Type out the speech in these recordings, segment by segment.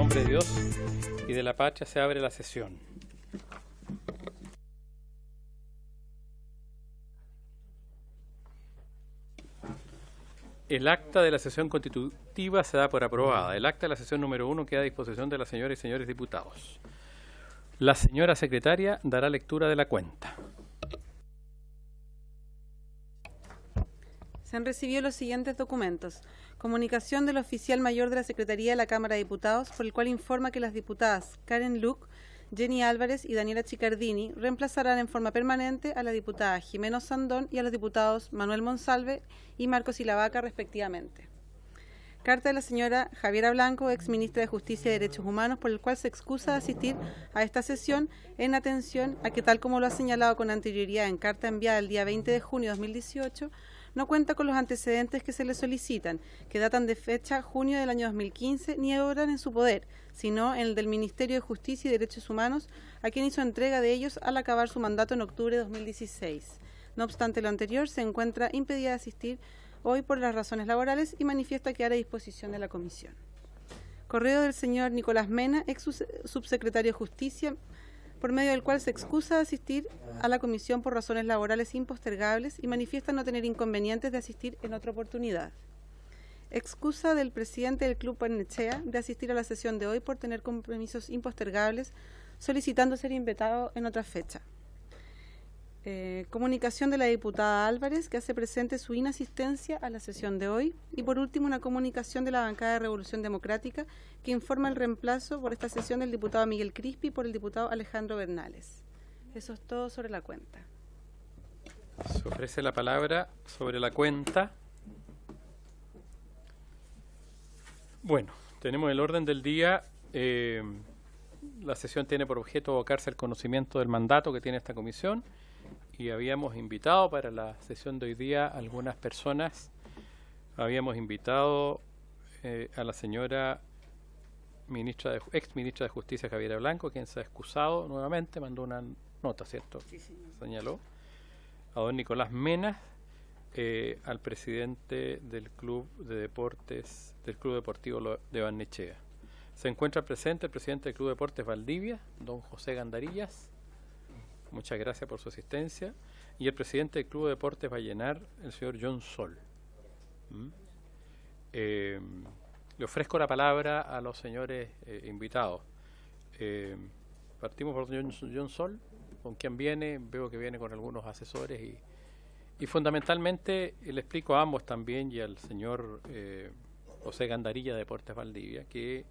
nombre de Dios y de la patria se abre la sesión. El acta de la sesión constitutiva se da por aprobada. El acta de la sesión número 1 queda a disposición de las señoras y señores diputados. La señora secretaria dará lectura de la cuenta. Se han recibido los siguientes documentos. Comunicación del oficial mayor de la Secretaría de la Cámara de Diputados, por el cual informa que las diputadas Karen Luc, Jenny Álvarez y Daniela Chicardini reemplazarán en forma permanente a la diputada Jimena Sandón y a los diputados Manuel Monsalve y Marcos Ilavaca, respectivamente. Carta de la señora Javiera Blanco, ex ministra de Justicia y Derechos Humanos, por el cual se excusa de asistir a esta sesión en atención a que, tal como lo ha señalado con anterioridad en carta enviada el día 20 de junio de 2018, no cuenta con los antecedentes que se le solicitan, que datan de fecha junio del año 2015, ni obran en su poder, sino en el del Ministerio de Justicia y Derechos Humanos, a quien hizo entrega de ellos al acabar su mandato en octubre de 2016. No obstante lo anterior, se encuentra impedida de asistir hoy por las razones laborales y manifiesta quedar a disposición de la comisión. Correo del señor Nicolás Mena, ex subsecretario de Justicia, por medio del cual se excusa de asistir a la comisión por razones laborales impostergables y manifiesta no tener inconvenientes de asistir en otra oportunidad. Excusa del presidente del Club Barnechea de asistir a la sesión de hoy por tener compromisos impostergables, solicitando ser invitado en otra fecha. Comunicación de la diputada Álvarez, que hace presente su inasistencia a la sesión de hoy. Y por último, una comunicación de la bancada de Revolución Democrática, que informa el reemplazo por esta sesión del diputado Miguel Crispi por el diputado Alejandro Bernales. Eso es todo sobre la cuenta. Se ofrece la palabra sobre la cuenta. Bueno, tenemos el orden del día. La sesión tiene por objeto abocarse al conocimiento del mandato que tiene esta comisión. Y habíamos invitado para la sesión de hoy día a algunas personas. Habíamos invitado a la señora ex ministra de Justicia, Javiera Blanco, quien se ha excusado nuevamente, mandó una nota, ¿cierto? Sí, sí. Señaló. A don Nicolás Mena, al presidente del Club de Deportes, del Club Deportivo de Barnechea. Se encuentra presente el presidente del Club de Deportes Valdivia, don José Gandarillas. Muchas gracias por su asistencia. Y el presidente del Club de Deportes Vallenar, el señor John Sol. Le ofrezco la palabra a los señores invitados. Partimos por John Sol, con quien viene. Veo que viene con algunos asesores y fundamentalmente le explico a ambos también y al señor José Gandarilla de Deportes Valdivia que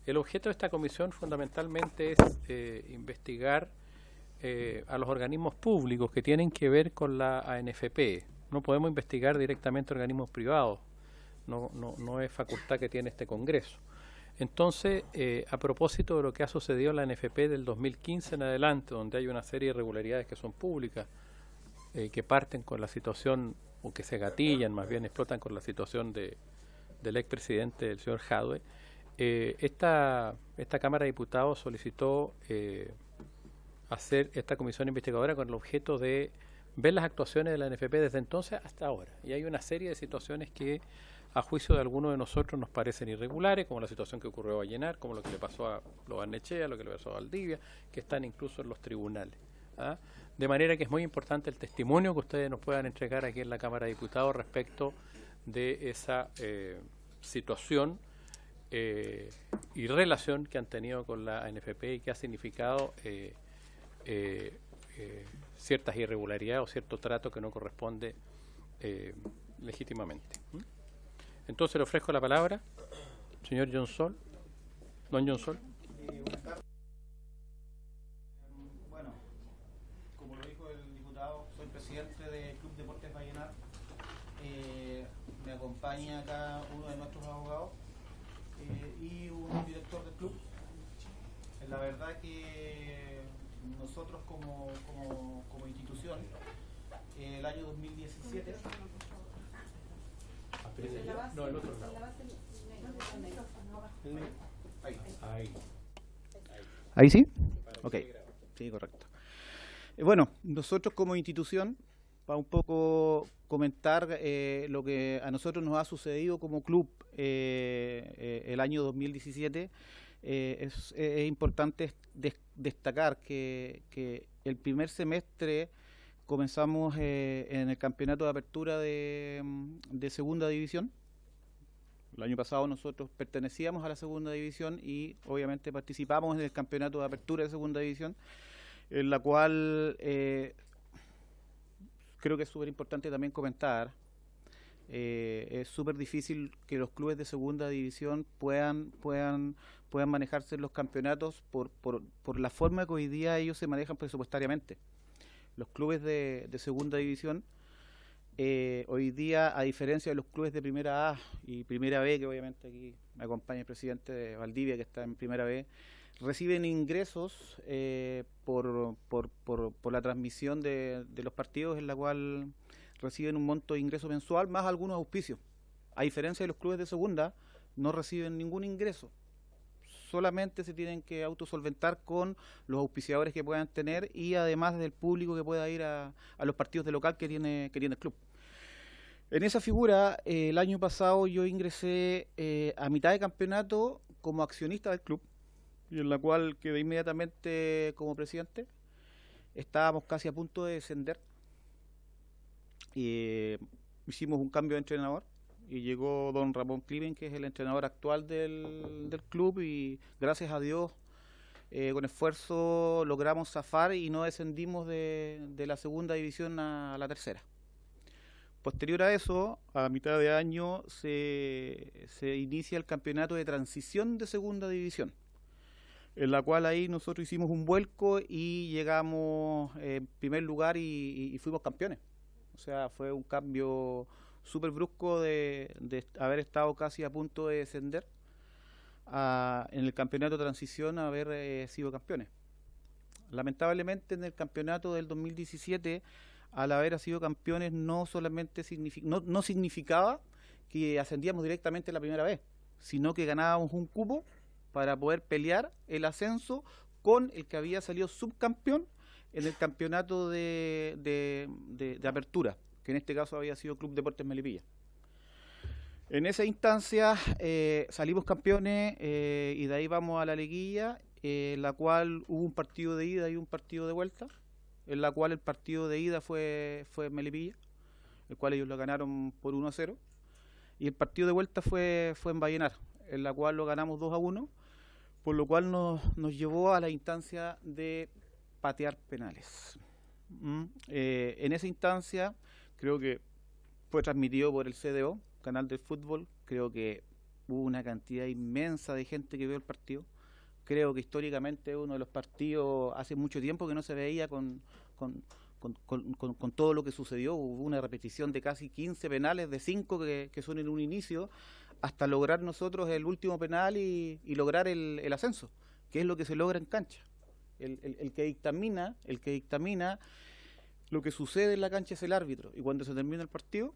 el objeto de esta comisión fundamentalmente es investigar a los organismos públicos que tienen que ver con la ANFP. No podemos investigar directamente organismos privados, no es facultad que tiene este Congreso. Entonces, a propósito de lo que ha sucedido en la ANFP del 2015 en adelante, donde hay una serie de irregularidades que son públicas, que parten con la situación, o que se gatillan, más bien explotan con la situación del expresidente, el señor Jadwe, esta Cámara de Diputados solicitó hacer esta comisión investigadora con el objeto de ver las actuaciones de la ANFP desde entonces hasta ahora. Y hay una serie de situaciones que, a juicio de algunos de nosotros, nos parecen irregulares, como la situación que ocurrió a Vallenar, como lo que le pasó a los Barnechea, lo que le pasó a Valdivia, que están incluso en los tribunales. De manera que es muy importante el testimonio que ustedes nos puedan entregar aquí en la Cámara de Diputados respecto de esa situación y relación que han tenido con la ANFP y que ha significado ciertas irregularidades o cierto trato que no corresponde legítimamente. Entonces le ofrezco la palabra, señor John Sol. Don John Sol. Bueno, como lo dijo el diputado, soy presidente del Club Deportes Vallenar. Me acompaña acá uno de nuestros abogados y un director del club. La verdad que nosotros como institución, el año 2017... No, el otro lado. ¿Ahí sí? Ok, sí, correcto. Bueno, nosotros como institución para un poco comentar lo que a nosotros nos ha sucedido como club el año 2017. Es importante destacar que el primer semestre comenzamos en el campeonato de apertura de segunda división. El año pasado nosotros pertenecíamos a la segunda división y obviamente participamos en el campeonato de apertura de segunda división, en la cual creo que es súper importante también comentar. Es súper difícil que los clubes de segunda división puedan manejarse en los campeonatos por la forma que hoy día ellos se manejan presupuestariamente. Los clubes de segunda división hoy día, a diferencia de los clubes de primera A y primera B, que obviamente aquí me acompaña el presidente de Valdivia, que está en primera B, reciben ingresos por la transmisión de los partidos, en la cual reciben un monto de ingreso mensual más algunos auspicios. A diferencia de los clubes de segunda, no reciben ningún ingreso. Solamente se tienen que autosolventar con los auspiciadores que puedan tener y además del público que pueda ir a los partidos de local que tiene el club. En esa figura, el año pasado yo ingresé a mitad de campeonato como accionista del club, y en la cual quedé inmediatamente como presidente. Estábamos casi a punto de descender. Hicimos un cambio de entrenador y llegó don Ramón Cliven, que es el entrenador actual del club, y gracias a Dios con esfuerzo logramos zafar y no descendimos de la segunda división a la tercera. Posterior a eso, a mitad de año se inicia el campeonato de transición de segunda división, en la cual ahí nosotros hicimos un vuelco y llegamos en primer lugar y fuimos campeones. O sea, fue un cambio súper brusco de haber estado casi a punto de descender en el campeonato de transición a haber sido campeones. Lamentablemente en el campeonato del 2017, al haber sido campeones, no solamente no significaba que ascendíamos directamente la primera vez, sino que ganábamos un cupo para poder pelear el ascenso con el que había salido subcampeón en el campeonato de apertura, que en este caso había sido Club Deportes Melipilla. En esa instancia salimos campeones y de ahí vamos a la liguilla, en la cual hubo un partido de ida y un partido de vuelta, en la cual el partido de ida fue en Melipilla, el cual ellos lo ganaron por 1-0, y el partido de vuelta fue en Vallenar, en la cual lo ganamos 2-1, por lo cual nos llevó a la instancia de patear penales. En esa instancia creo que fue transmitido por el CDO, Canal del Fútbol. Creo que hubo una cantidad inmensa de gente que vio el partido. Creo que históricamente es uno de los partidos hace mucho tiempo que no se veía con todo lo que sucedió. Hubo una repetición de casi 15 penales, de 5 que son en un inicio, hasta lograr nosotros el último penal y lograr el ascenso, que es lo que se logra en cancha. El que dictamina lo que sucede en la cancha es el árbitro, y cuando se termina el partido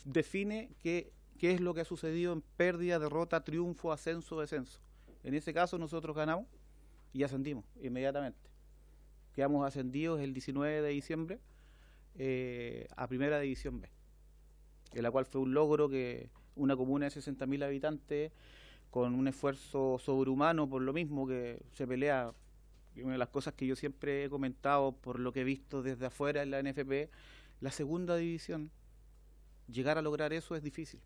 define qué es lo que ha sucedido en pérdida, derrota, triunfo, ascenso, descenso. En ese caso nosotros ganamos y ascendimos inmediatamente. Quedamos ascendidos el 19 de diciembre a Primera División B, en la cual fue un logro que una comuna de 60.000 habitantes, con un esfuerzo sobrehumano, por lo mismo que se pelea. Y una de las cosas que yo siempre he comentado, por lo que he visto desde afuera en la NFP, la segunda división, llegar a lograr eso es difícil,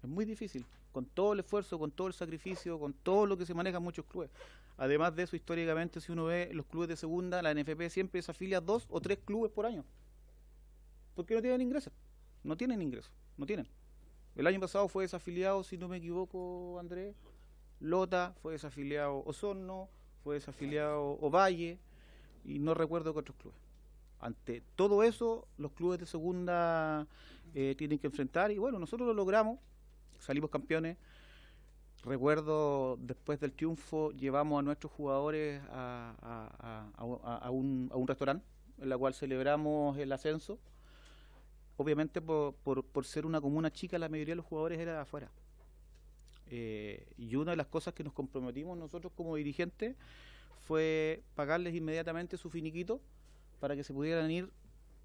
es muy difícil, con todo el esfuerzo, con todo el sacrificio, con todo lo que se maneja en muchos clubes. Además de eso, históricamente, si uno ve los clubes de segunda, la NFP siempre se afilia a 2 o 3 clubes por año, porque no tienen ingresos, no tienen. El año pasado fue desafiliado, si no me equivoco, Andrés, Lota, fue desafiliado Osorno, fue desafiliado Ovalle, y no recuerdo qué otros clubes. Ante todo eso, los clubes de segunda tienen que enfrentar, y bueno, nosotros lo logramos, salimos campeones. Recuerdo, después del triunfo, llevamos a nuestros jugadores a un restaurante, en la cual celebramos el ascenso. Obviamente, por ser una comuna chica, la mayoría de los jugadores era de afuera. Y una de las cosas que nos comprometimos nosotros como dirigentes fue pagarles inmediatamente su finiquito para que se pudieran ir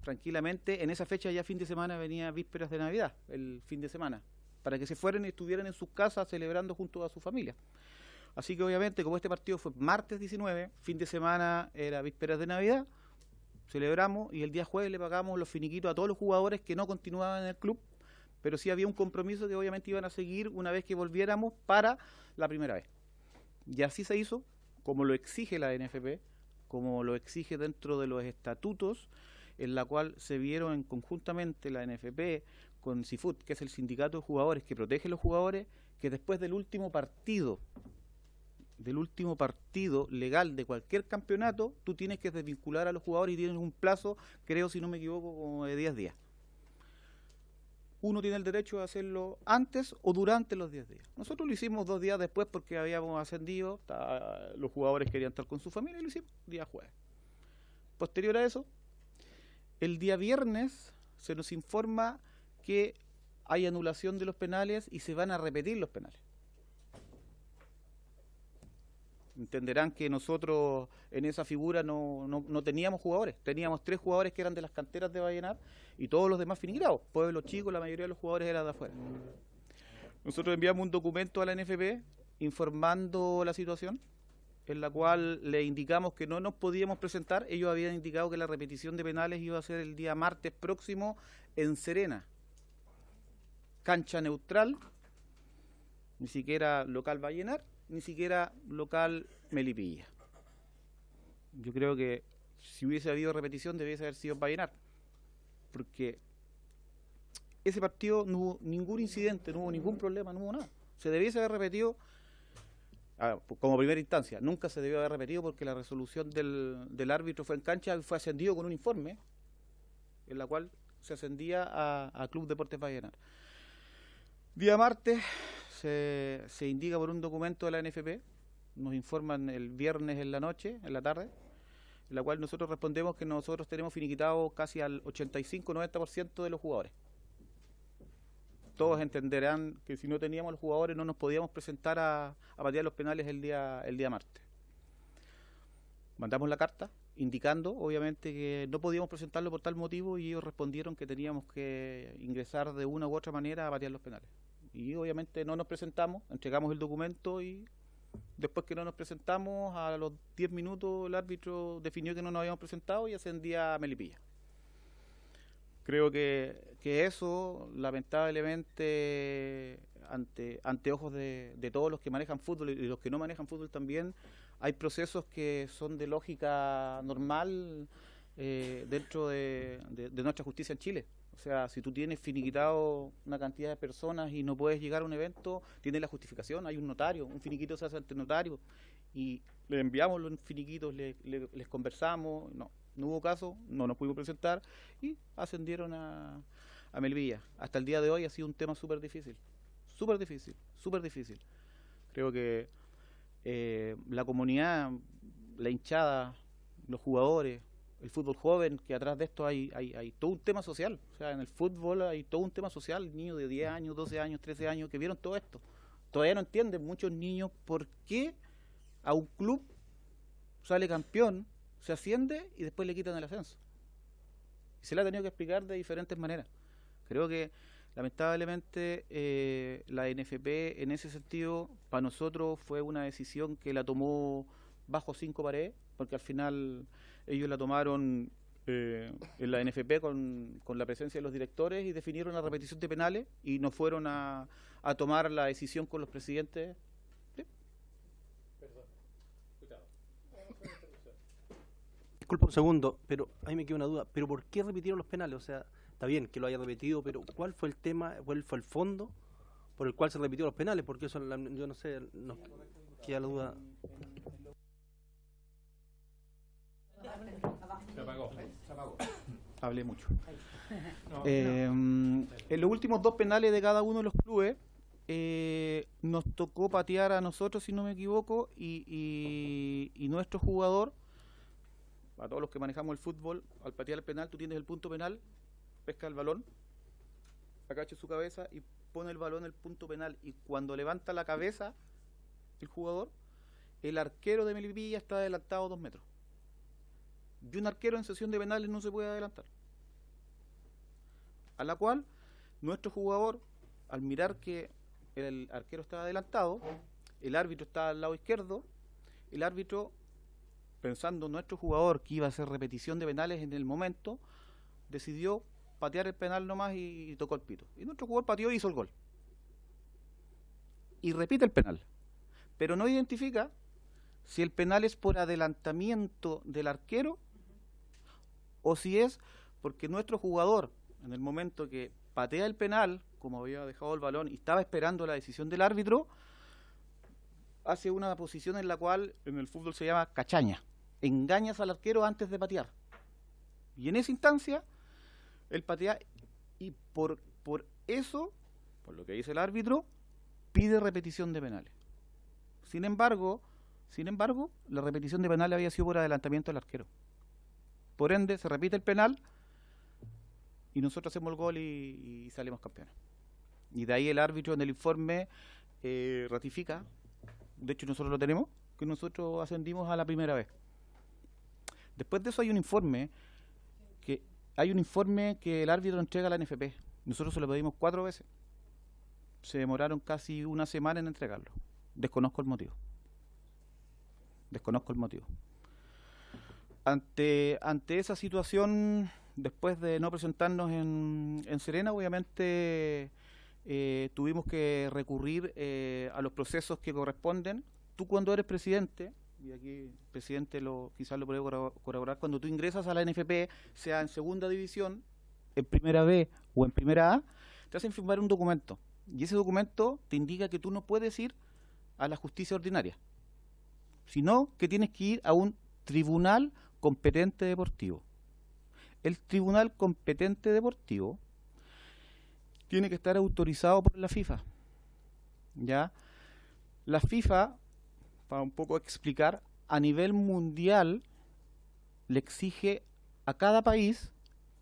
tranquilamente, en esa fecha ya fin de semana venía vísperas de Navidad, el fin de semana, para que se fueran y estuvieran en sus casas celebrando junto a su familia. Así que obviamente, como este partido fue martes 19, fin de semana era vísperas de Navidad, celebramos y el día jueves le pagamos los finiquitos a todos los jugadores que no continuaban en el club, pero sí había un compromiso que obviamente iban a seguir una vez que volviéramos para la primera vez. Y así se hizo, como lo exige la NFP, como lo exige dentro de los estatutos, en la cual se vieron conjuntamente la NFP con CIFUT, que es el sindicato de jugadores que protege a los jugadores, que después del último partido legal de cualquier campeonato, tú tienes que desvincular a los jugadores y tienes un plazo, creo si no me equivoco, como de 10 días. Uno tiene el derecho de hacerlo antes o durante los 10 días. Nosotros lo hicimos 2 días después porque habíamos ascendido, los jugadores querían estar con su familia y lo hicimos día jueves. Posterior a eso, el día viernes se nos informa que hay anulación de los penales y se van a repetir los penales. Entenderán que nosotros en esa figura no teníamos jugadores, teníamos 3 jugadores que eran de las canteras de Vallenar y todos los demás finiquitados. Pueblos chicos, la mayoría de los jugadores eran de afuera. Nosotros enviamos un documento a la NFP informando la situación, en la cual le indicamos que no nos podíamos presentar. Ellos habían indicado que la repetición de penales iba a ser el día martes próximo en Serena, cancha neutral, ni siquiera local Vallenar, ni siquiera local Melipilla. Yo creo que si hubiese habido repetición debiese haber sido en Vallenar, porque ese partido no hubo ningún incidente, no hubo ningún problema, no hubo nada. Se debiese haber repetido como primera instancia. Nunca se debió haber repetido porque la resolución del árbitro fue en cancha y fue ascendido con un informe en la cual se ascendía a Club Deportes Vallenar. Día martes se indica por un documento de la NFP, nos informan el viernes en la noche, en la tarde, en la cual nosotros respondemos que nosotros tenemos finiquitado casi al 85-90% de los jugadores. Todos entenderán que si no teníamos los jugadores no nos podíamos presentar a patear los penales el día martes. Mandamos la carta indicando, obviamente, que no podíamos presentarlo por tal motivo y ellos respondieron que teníamos que ingresar de una u otra manera a patear los penales. Y obviamente no nos presentamos, entregamos el documento y después que no nos presentamos, a los 10 minutos el árbitro definió que no nos habíamos presentado y ascendía a Melipilla. Creo que eso, lamentablemente, ante ojos de todos los que manejan fútbol y los que no manejan fútbol también, hay procesos que son de lógica normal dentro de nuestra justicia en Chile. O sea, si tú tienes finiquitado una cantidad de personas y no puedes llegar a un evento, tienes la justificación, hay un notario, un finiquito se hace ante notario y le enviamos los finiquitos, les conversamos, no hubo caso, no nos pudimos presentar y ascendieron a Melipilla. Hasta el día de hoy ha sido un tema súper difícil. Creo que la comunidad, la hinchada, los jugadores, el fútbol joven, que atrás de esto hay todo un tema social. O sea, en el fútbol hay todo un tema social, niños de 10 años, 12 años, 13 años que vieron todo esto. Todavía no entienden muchos niños por qué a un club sale campeón, se asciende y después le quitan el ascenso. Y se le ha tenido que explicar de diferentes maneras. Creo que lamentablemente la NFP en ese sentido para nosotros fue una decisión que la tomó bajo 5 paredes, porque al final ellos la tomaron en la NFP con la presencia de los directores y definieron la repetición de penales y no fueron a tomar la decisión con los presidentes. ¿Sí? Perdón. Cuidado. Disculpa un segundo, pero ahí me queda una duda. ¿Pero por qué repitieron los penales? O sea, está bien que lo haya repetido, pero ¿cuál fue el tema, cuál fue el fondo por el cual se repitió los penales? Porque eso, yo no sé, nos queda la duda. Se apagó. Hablé mucho. En los últimos 2 penales de cada uno de los clubes nos tocó patear a nosotros, si no me equivoco, y nuestro jugador, a todos los que manejamos el fútbol, al patear el penal, tú tienes el punto penal, pesca el balón, agacha su cabeza y pone el balón en el punto penal, y cuando levanta la cabeza el jugador, el arquero de Melipilla está adelantado 2 metros. Y un arquero en sesión de penales no se puede adelantar. a la cual nuestro jugador, al mirar que el arquero estaba adelantado, el árbitro estaba al lado izquierdo, el árbitro, pensando en nuestro jugador que iba a hacer repetición de penales en el momento, decidió patear el penal nomás y tocó el pito. Y nuestro jugador pateó y hizo el gol. Y repite el penal. Pero no identifica si el penal es por adelantamiento del arquero o si es porque nuestro jugador, en el momento que patea el penal, como había dejado el balón y estaba esperando la decisión del árbitro, hace una posición en la cual en el fútbol se llama cachaña. Engañas al arquero antes de patear. Y en esa instancia, él patea y por eso, por lo que dice el árbitro, pide repetición de penales. Sin embargo, la repetición de penales había sido por adelantamiento del arquero. Por ende, se repite el penal y nosotros hacemos el gol y salimos campeones. Y de ahí el árbitro en el informe ratifica, de hecho nosotros lo tenemos, que nosotros ascendimos a la primera vez. Después de eso hay un informe que el árbitro entrega a la NFP. Nosotros se lo pedimos 4 veces. Se demoraron casi una semana en entregarlo. Desconozco el motivo. Ante esa situación, después de no presentarnos en Serena, obviamente tuvimos que recurrir a los procesos que corresponden. Tú cuando eres presidente, y aquí el presidente quizás lo puede corroborar, cuando tú ingresas a la NFP, sea en segunda división, en primera B o en primera A, te hacen firmar un documento. Y ese documento te indica que tú no puedes ir a la justicia ordinaria, sino que tienes que ir a un tribunal competente deportivo. El tribunal competente deportivo tiene que estar autorizado por la FIFA. ¿Ya? La FIFA, para un poco explicar, a nivel mundial le exige a cada país,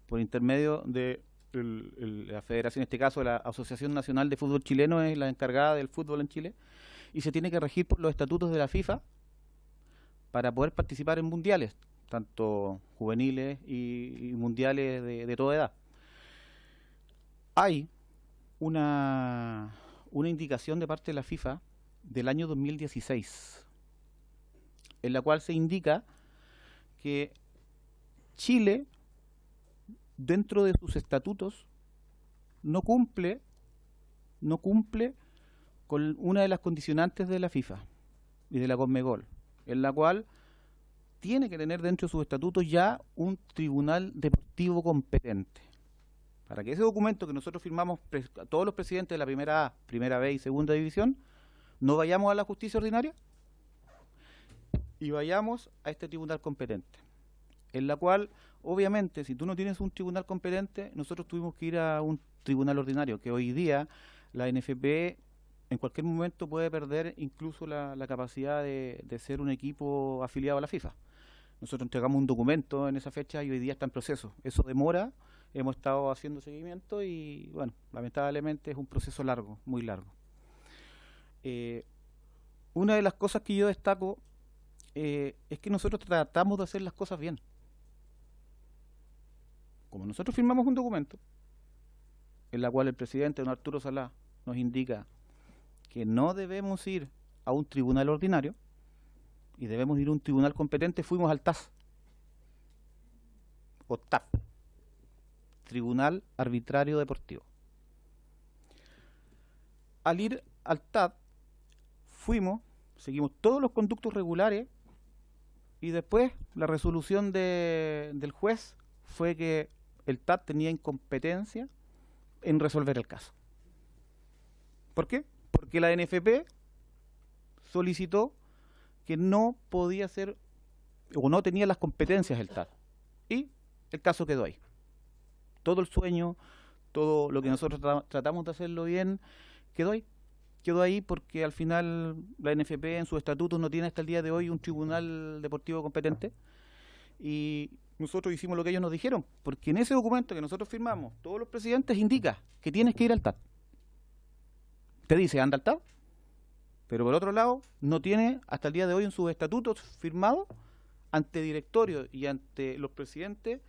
por intermedio de la federación, en este caso la Asociación Nacional de Fútbol Chileno es la encargada del fútbol en Chile, y se tiene que regir por los estatutos de la FIFA para poder participar en mundiales, tanto juveniles y mundiales de toda edad. Hay una indicación de parte de la FIFA del año 2016, en la cual se indica que Chile, dentro de sus estatutos, no cumple con una de las condicionantes de la FIFA y de la Conmebol, en la cual tiene que tener dentro de sus estatutos ya un tribunal deportivo competente. Para que ese documento que nosotros firmamos a todos los presidentes de la primera A, primera B y segunda división, no vayamos a la justicia ordinaria y vayamos a este tribunal competente, en la cual, obviamente, si tú no tienes un tribunal competente, nosotros tuvimos que ir a un tribunal ordinario, que hoy día la NFP en cualquier momento puede perder incluso la capacidad de ser un equipo afiliado a la FIFA. Nosotros entregamos un documento en esa fecha y hoy día está en proceso. Eso demora, hemos estado haciendo seguimiento y, bueno, lamentablemente es un proceso largo, muy largo. Una de las cosas que yo destaco es que nosotros tratamos de hacer las cosas bien. Como nosotros firmamos un documento en la cual el presidente, don Arturo Salá, nos indica que no debemos ir a un tribunal ordinario y debemos ir a un tribunal competente, fuimos al TAS o TAP, Tribunal Arbitrario Deportivo. Al ir al TAP seguimos todos los conductos regulares y después la resolución del juez fue que el TAP tenía incompetencia en resolver el caso. ¿Por qué? Porque la NFP solicitó que no podía ser o no tenía las competencias el TAP. Y el caso quedó ahí. Todo el sueño, todo lo que nosotros tratamos de hacerlo bien, quedó ahí. Quedó ahí porque al final la NFP en sus estatutos no tiene hasta el día de hoy un tribunal deportivo competente. Y nosotros hicimos lo que ellos nos dijeron, porque en ese documento que nosotros firmamos, todos los presidentes indica que tienes que ir al TAP. Te dice, anda al TAP, pero por otro lado, no tiene hasta el día de hoy en sus estatutos firmados ante directorio y ante los presidentes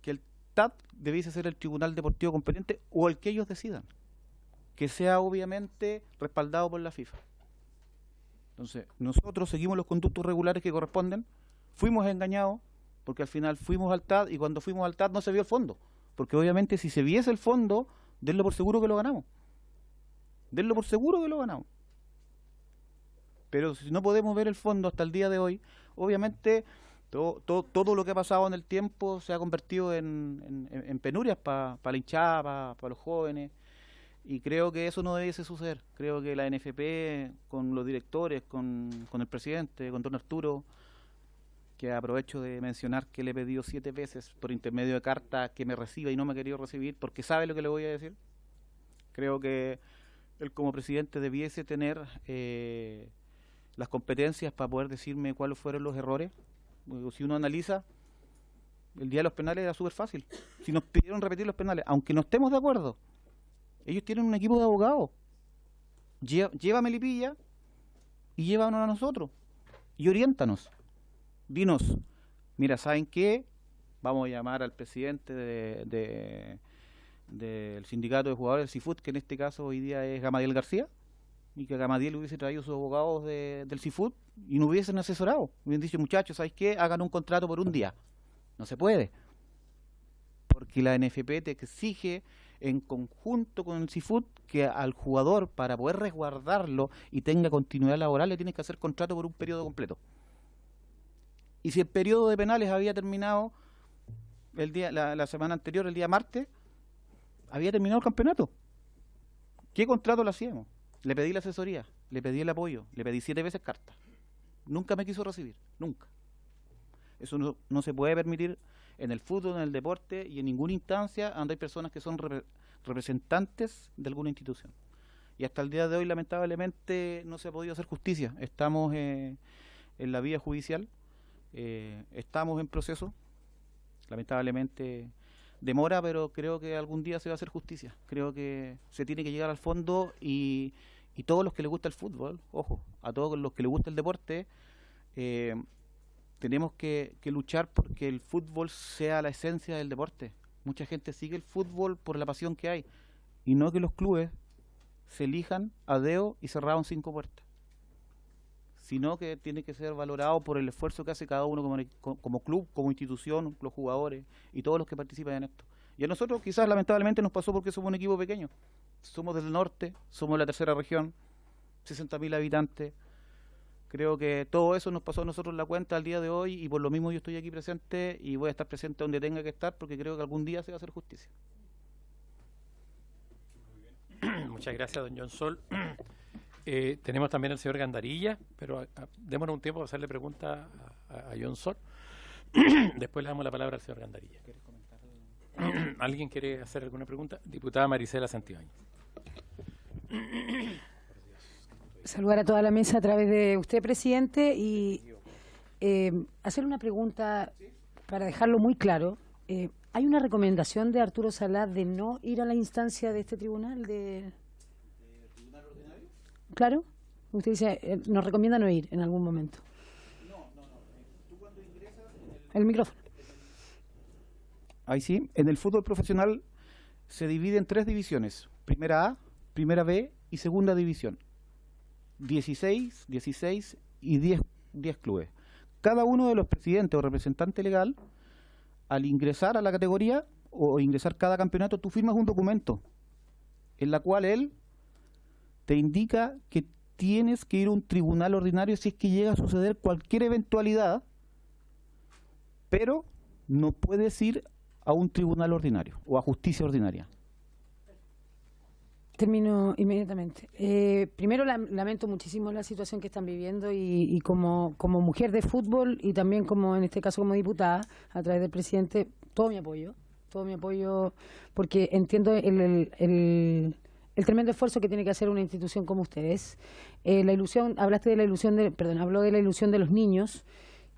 que el TAD debiese ser el tribunal deportivo competente o el que ellos decidan, que sea obviamente respaldado por la FIFA. Entonces, nosotros seguimos los conductos regulares que corresponden, fuimos engañados, porque al final fuimos al TAD y cuando fuimos al TAD no se vio el fondo, porque obviamente si se viese el fondo, denlo por seguro que lo ganamos. Denlo por seguro que lo ganamos. Pero si no podemos ver el fondo hasta el día de hoy, obviamente todo lo que ha pasado en el tiempo se ha convertido en penurias para la hinchada, para los jóvenes, y creo que eso no debiese suceder. Creo que la NFP, con los directores, con el presidente, con don Arturo, que aprovecho de mencionar que le he pedido 7 veces por intermedio de carta que me reciba y no me ha querido recibir porque sabe lo que le voy a decir. Creo que él como presidente debiese tener las competencias para poder decirme cuáles fueron los errores. Si uno analiza, el día de los penales era súper fácil. Si nos pidieron repetir los penales, aunque no estemos de acuerdo, ellos tienen un equipo de abogados. Lleva Melipilla y llévanos a nosotros y oriéntanos. Dinos, mira, ¿saben qué? Vamos a llamar al presidente del sindicato de jugadores del Seafood, que en este caso hoy día es Gamadiel García, y que Gamadiel hubiese traído sus abogados del Seafood y no hubiesen asesorado. Hubieran dicho, muchachos, ¿sabes qué? Hagan un contrato por un día. No se puede. Porque la NFP te exige en conjunto con el Seafood que al jugador, para poder resguardarlo y tenga continuidad laboral, le tienes que hacer contrato por un periodo completo. Y si el periodo de penales había terminado la semana anterior, el día martes, había terminado el campeonato. ¿Qué contrato le hacíamos? Le pedí la asesoría, le pedí el apoyo, le pedí 7 veces cartas. Nunca me quiso recibir, nunca. Eso no se puede permitir en el fútbol, en el deporte y en ninguna instancia donde hay personas que son representantes de alguna institución. Y hasta el día de hoy, lamentablemente, no se ha podido hacer justicia. Estamos en la vía judicial. Estamos en proceso, lamentablemente demora, pero creo que algún día se va a hacer justicia. Creo que se tiene que llegar al fondo y todos los que les gusta el fútbol, ojo, a todos los que les gusta el deporte, tenemos que luchar porque el fútbol sea la esencia del deporte. Mucha gente sigue el fútbol por la pasión que hay y no que los clubes se elijan a dedo y cerrados en 5 puertas, sino que tiene que ser valorado por el esfuerzo que hace cada uno como club, como institución, los jugadores y todos los que participan en esto. Y a nosotros quizás lamentablemente nos pasó porque somos un equipo pequeño. Somos del norte, somos la tercera región, 60.000 habitantes. Creo que todo eso nos pasó a nosotros la cuenta al día de hoy y por lo mismo yo estoy aquí presente y voy a estar presente donde tenga que estar porque creo que algún día se va a hacer justicia. Muchas gracias, don John Sol. Tenemos también al señor Gandarilla, pero démonos un tiempo para hacerle preguntas a John Sol. Después le damos la palabra al señor Gandarilla. ¿Alguien quiere hacer alguna pregunta? Diputada Marisela Santibáñez. Saludar a toda la mesa a través de usted, presidente, y hacer una pregunta para dejarlo muy claro. ¿Hay una recomendación de Arturo Salá de no ir a la instancia de este tribunal? Claro, usted dice, nos recomienda no ir en algún momento. No. Tú cuando ingresas... El micrófono. Ahí sí, en el fútbol profesional se divide en 3 divisiones. Primera A, Primera B y Segunda División. 16 y 10 clubes. Cada uno de los presidentes o representante legal, al ingresar a la categoría o ingresar cada campeonato, tú firmas un documento en la cual él te indica que tienes que ir a un tribunal ordinario si es que llega a suceder cualquier eventualidad, pero no puedes ir a un tribunal ordinario o a justicia ordinaria. Termino inmediatamente. Primero lamento muchísimo la situación que están viviendo y como mujer de fútbol y también como en este caso como diputada, a través del presidente, todo mi apoyo porque entiendo el tremendo esfuerzo que tiene que hacer una institución como ustedes. La ilusión, habló de la ilusión de los niños,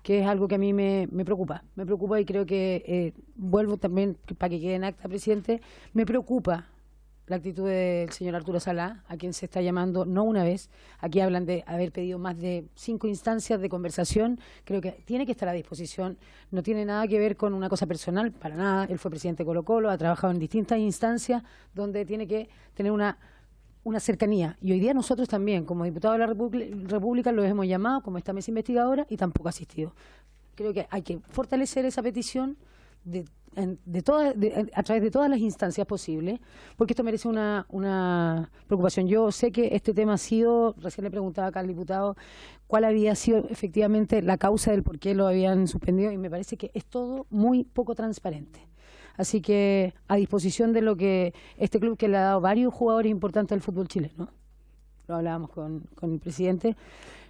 que es algo que a mí me preocupa y creo que vuelvo también, para que quede en acta, presidente, me preocupa la actitud del señor Arturo Salá, a quien se está llamando no una vez. Aquí hablan de haber pedido más de 5 instancias de conversación. Creo que tiene que estar a disposición. No tiene nada que ver con una cosa personal, para nada. Él fue presidente de Colo-Colo, ha trabajado en distintas instancias donde tiene que tener una cercanía. Y hoy día nosotros también, como diputados de la República, los hemos llamado como esta mesa investigadora y tampoco ha asistido. Creo que hay que fortalecer esa petición a través de todas las instancias posibles, porque esto merece una preocupación. Yo sé que este tema ha sido, recién le preguntaba acá al diputado, cuál había sido efectivamente la causa del por qué lo habían suspendido, y me parece que es todo muy poco transparente. Así que a disposición de lo que este club, que le ha dado varios jugadores importantes al fútbol chileno, lo hablábamos con el presidente,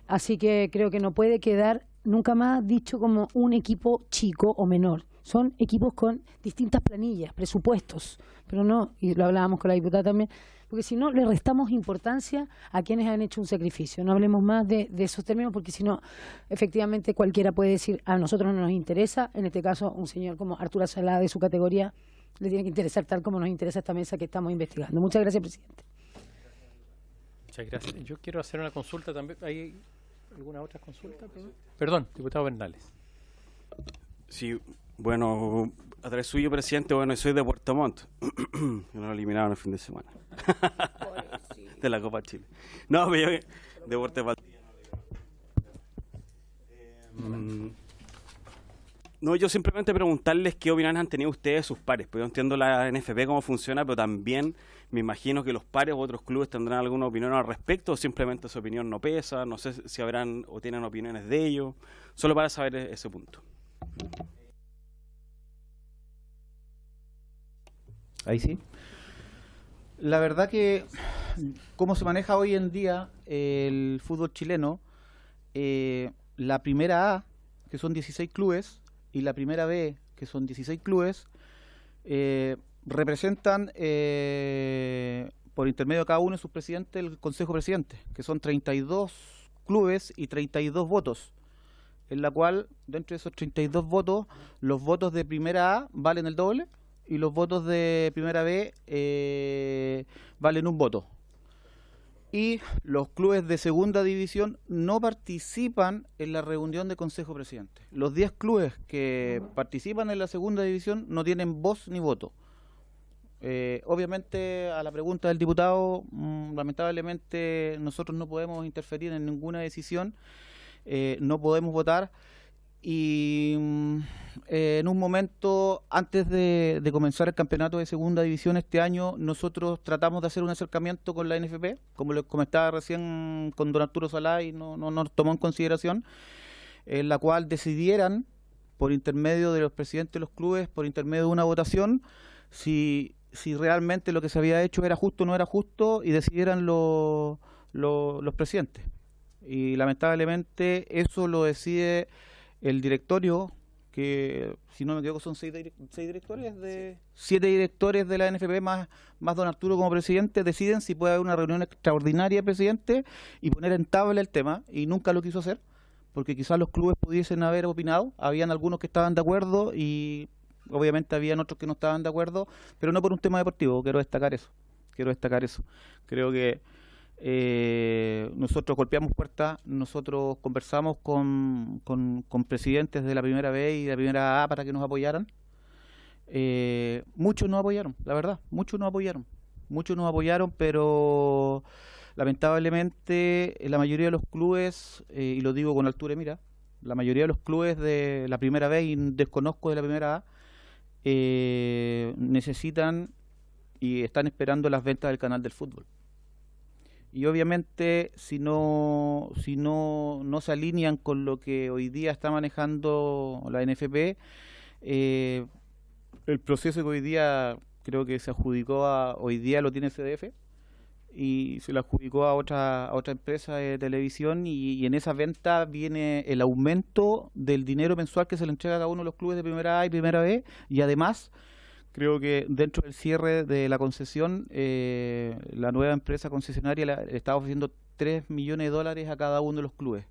así que creo que no puede quedar nunca más dicho como un equipo chico o menor. Son equipos con distintas planillas, presupuestos, pero no, y lo hablábamos con la diputada también, porque si no le restamos importancia a quienes han hecho un sacrificio. No hablemos más de esos términos, porque si no, efectivamente cualquiera puede decir, a nosotros no nos interesa. En este caso, un señor como Arturo Salá, de su categoría, le tiene que interesar tal como nos interesa esta mesa que estamos investigando. Muchas gracias, presidente. Muchas gracias. Yo quiero hacer una consulta también. ¿Hay alguna otra consulta? Perdón, diputado Bernales. Sí, bueno, a través suyo, presidente, bueno, soy de Puerto Montt. Nos eliminaron el fin de semana. De la Copa Chile. No, pero yo de Puerto Valdivia. No, yo simplemente preguntarles qué opiniones han tenido ustedes, sus pares. Pues yo entiendo la NFP cómo funciona, pero también me imagino que los pares u otros clubes tendrán alguna opinión al respecto, o simplemente su opinión no pesa. No sé si habrán o tienen opiniones de ello. Solo para saber ese punto. Ahí sí. La verdad que cómo se maneja hoy en día el fútbol chileno, la primera A, que son 16 clubes, y la primera B, que son 16 clubes, representan por intermedio de cada uno de sus presidentes el Consejo Presidente, que son 32 clubes y 32 votos, en la cual dentro de esos 32 votos, los votos de primera A valen el doble, y los votos de primera B valen un voto. Y los clubes de segunda división no participan en la reunión de Consejo Presidente. Los 10 clubes que participan en la segunda división no tienen voz ni voto. Obviamente, a la pregunta del diputado, lamentablemente nosotros no podemos interferir en ninguna decisión, no podemos votar. Y en un momento antes de comenzar el campeonato de segunda división este año, nosotros tratamos de hacer un acercamiento con la NFP, como les comentaba recién con don Arturo Salá, y no nos tomó en consideración, en la cual decidieran, por intermedio de los presidentes de los clubes, por intermedio de una votación, si realmente lo que se había hecho era justo o no era justo, y decidieran los presidentes. Y lamentablemente eso lo decide el directorio, que si no me equivoco son 7 directores de la NFP más don Arturo como presidente, deciden si puede haber una reunión extraordinaria de presidente y poner en tabla el tema, y nunca lo quiso hacer, porque quizás los clubes pudiesen haber opinado. Habían algunos que estaban de acuerdo y obviamente habían otros que no estaban de acuerdo, pero no por un tema deportivo. Quiero destacar eso. Creo que nosotros golpeamos puertas, nosotros conversamos con presidentes de la primera B y de la primera A para que nos apoyaran. Muchos nos apoyaron, la verdad, muchos nos apoyaron, pero lamentablemente la mayoría de los clubes, y lo digo con altura de mira, la mayoría de los clubes de la primera B, y desconozco de la primera A, necesitan y están esperando las ventas del canal del fútbol. Y obviamente si no se alinean con lo que hoy día está manejando la NFP, el proceso que hoy día creo que se adjudicó hoy día lo tiene CDF, y se lo adjudicó a otra empresa de televisión, y en esa venta viene el aumento del dinero mensual que se le entrega a cada uno de los clubes de primera A y primera B, y además creo que dentro del cierre de la concesión, la nueva empresa concesionaria le estaba ofreciendo $3 millones a cada uno de los clubes.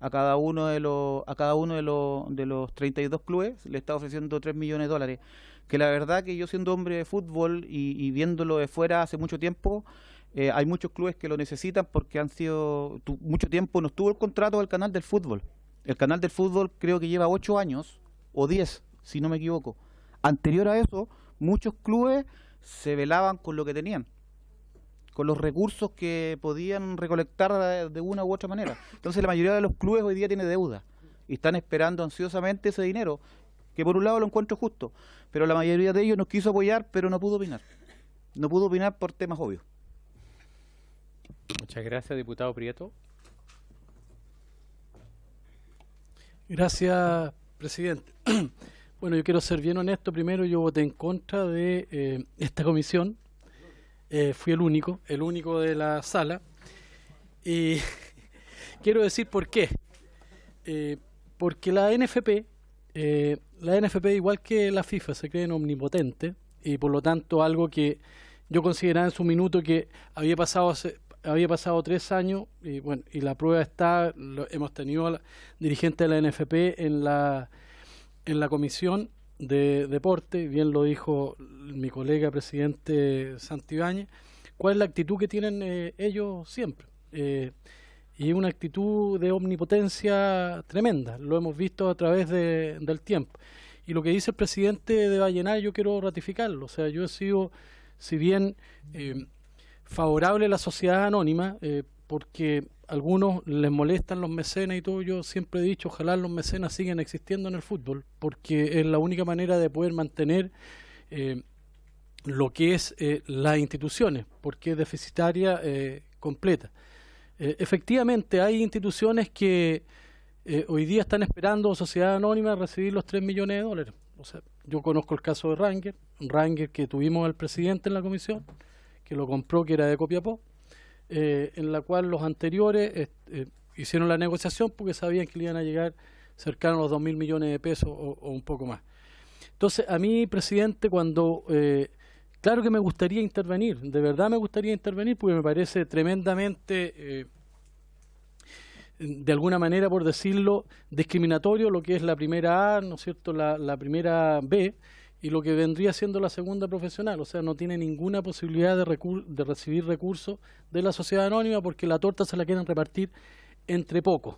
a cada uno de los 32 clubes le está ofreciendo $3 millones, que la verdad que yo siendo hombre de fútbol y viéndolo de fuera hace mucho tiempo, hay muchos clubes que lo necesitan porque han sido mucho tiempo no estuvo el contrato del canal del fútbol. El canal del fútbol creo que lleva 8 años o 10, si no me equivoco. Anterior a eso, muchos clubes se velaban con lo que tenían, con los recursos que podían recolectar de una u otra manera. Entonces la mayoría de los clubes hoy día tiene deuda y están esperando ansiosamente ese dinero, que por un lado lo encuentro justo, pero la mayoría de ellos nos quiso apoyar, pero no pudo opinar. No pudo opinar por temas obvios. Muchas gracias, diputado Prieto. Gracias, presidente. Bueno, yo quiero ser bien honesto. Primero, yo voté en contra de esta comisión. Fui el único de la sala. Y quiero decir por qué. Porque la NFP, igual que la FIFA, se creen omnipotente y por lo tanto algo que yo consideraba en su minuto que había pasado 3 años y bueno, y la prueba está, hemos tenido a la dirigente de la NFP en la comisión de deporte, bien lo dijo mi colega presidente Santibáñez, cuál es la actitud que tienen ellos siempre. Y una actitud de omnipotencia tremenda, lo hemos visto a través del tiempo. Y lo que dice el presidente de Vallenar, yo quiero ratificarlo. O sea, yo he sido, si bien favorable a la sociedad anónima, porque a algunos les molestan los mecenas y todo, yo siempre he dicho, ojalá los mecenas sigan existiendo en el fútbol, porque es la única manera de poder mantener lo que es las instituciones, porque es deficitaria completa. Efectivamente, hay instituciones que hoy día están esperando sociedad anónima recibir los $3 millones. O sea, yo conozco el caso de Ranger que tuvimos al presidente en la comisión, que lo compró, que era de Copiapó, en la cual los anteriores hicieron la negociación porque sabían que le iban a llegar cercano a los $2.000 millones de pesos o un poco más. Entonces, a mí, presidente, cuando... claro que me gustaría intervenir, de verdad me gustaría intervenir porque me parece tremendamente, de alguna manera, por decirlo, discriminatorio lo que es la primera A, ¿no es cierto?, la primera B y lo que vendría siendo la segunda profesional. O sea, no tiene ninguna posibilidad de recibir recursos de la sociedad anónima porque la torta se la quieren repartir entre pocos.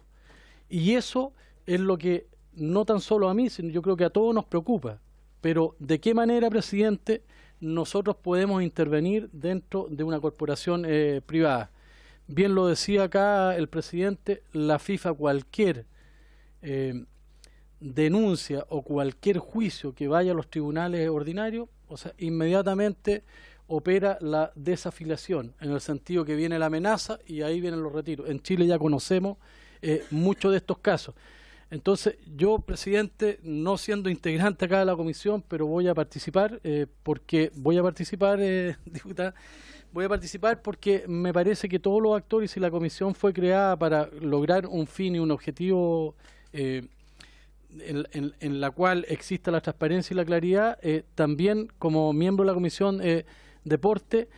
Y eso es lo que no tan solo a mí, sino yo creo que a todos nos preocupa. Pero ¿de qué manera, presidente, nosotros podemos intervenir dentro de una corporación privada? Bien lo decía acá el presidente, la FIFA cualquier denuncia o cualquier juicio que vaya a los tribunales ordinarios, o sea, inmediatamente opera la desafiliación, en el sentido que viene la amenaza y ahí vienen los retiros. En Chile ya conocemos muchos de estos casos. Entonces, yo, presidente, no siendo integrante acá de la comisión, pero voy a participar, diputada, voy a participar porque me parece que todos los actores y la comisión fue creada para lograr un fin y un objetivo en la cual exista la transparencia y la claridad. También, como miembro de la comisión deporte,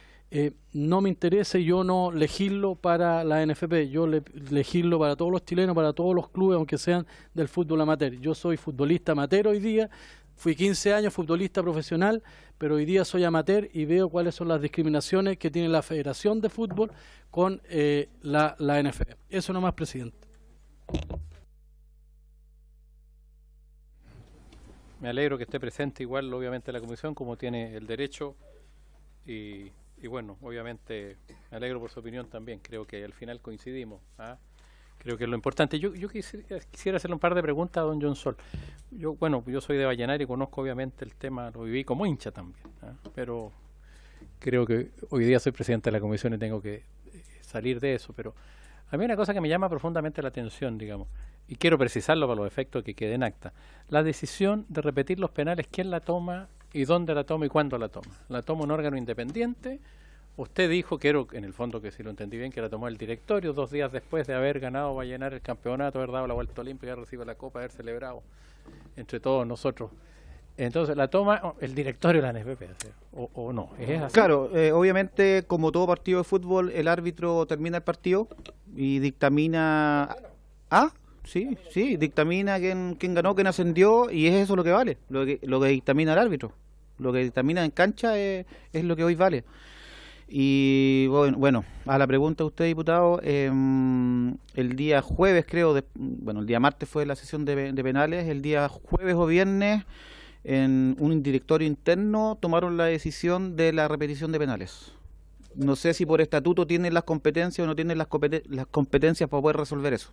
no me interesa, yo no legislo para la NFP, yo legislo para todos los chilenos, para todos los clubes, aunque sean del fútbol amateur. Yo soy futbolista amateur hoy día, fui 15 años futbolista profesional, pero hoy día soy amateur y veo cuáles son las discriminaciones que tiene la Federación de Fútbol con la NFP. Eso nomás, presidente. Me alegro que esté presente igual, obviamente, la comisión, como tiene el derecho y bueno, obviamente me alegro por su opinión también. Creo que al final coincidimos. Creo que es lo importante. Yo quisiera hacerle un par de preguntas a don John Sol. Yo soy de Vallenar y conozco obviamente el tema, lo viví como hincha también, pero creo que hoy día soy presidente de la comisión y tengo que salir de eso. Pero a mí hay una cosa que me llama profundamente la atención, digamos, y quiero precisarlo para los efectos que quede en acta. La decisión de repetir los penales, ¿quién la toma y dónde la toma y cuándo la toma? ¿La toma un órgano independiente? Usted dijo, en el fondo, que si lo entendí bien, que la tomó el directorio 2 días después de haber ganado Vallenar el campeonato, haber dado la vuelta olímpica, haber recibido la copa, haber celebrado entre todos nosotros. Entonces, la toma el directorio de la NFP, o no, ¿es así? Claro, obviamente, como todo partido de fútbol, el árbitro termina el partido y dictamina... sí, dictamina quién ganó, quién ascendió, y es eso lo que vale, lo que dictamina el árbitro. Lo que dictamina en cancha es lo que hoy vale. Y bueno, a la pregunta de usted, diputado, el día jueves, creo, el día martes fue la sesión de penales, el día jueves o viernes, en un directorio interno, tomaron la decisión de la repetición de penales. No sé si por estatuto tienen las competencias o no tienen las competencias para poder resolver eso.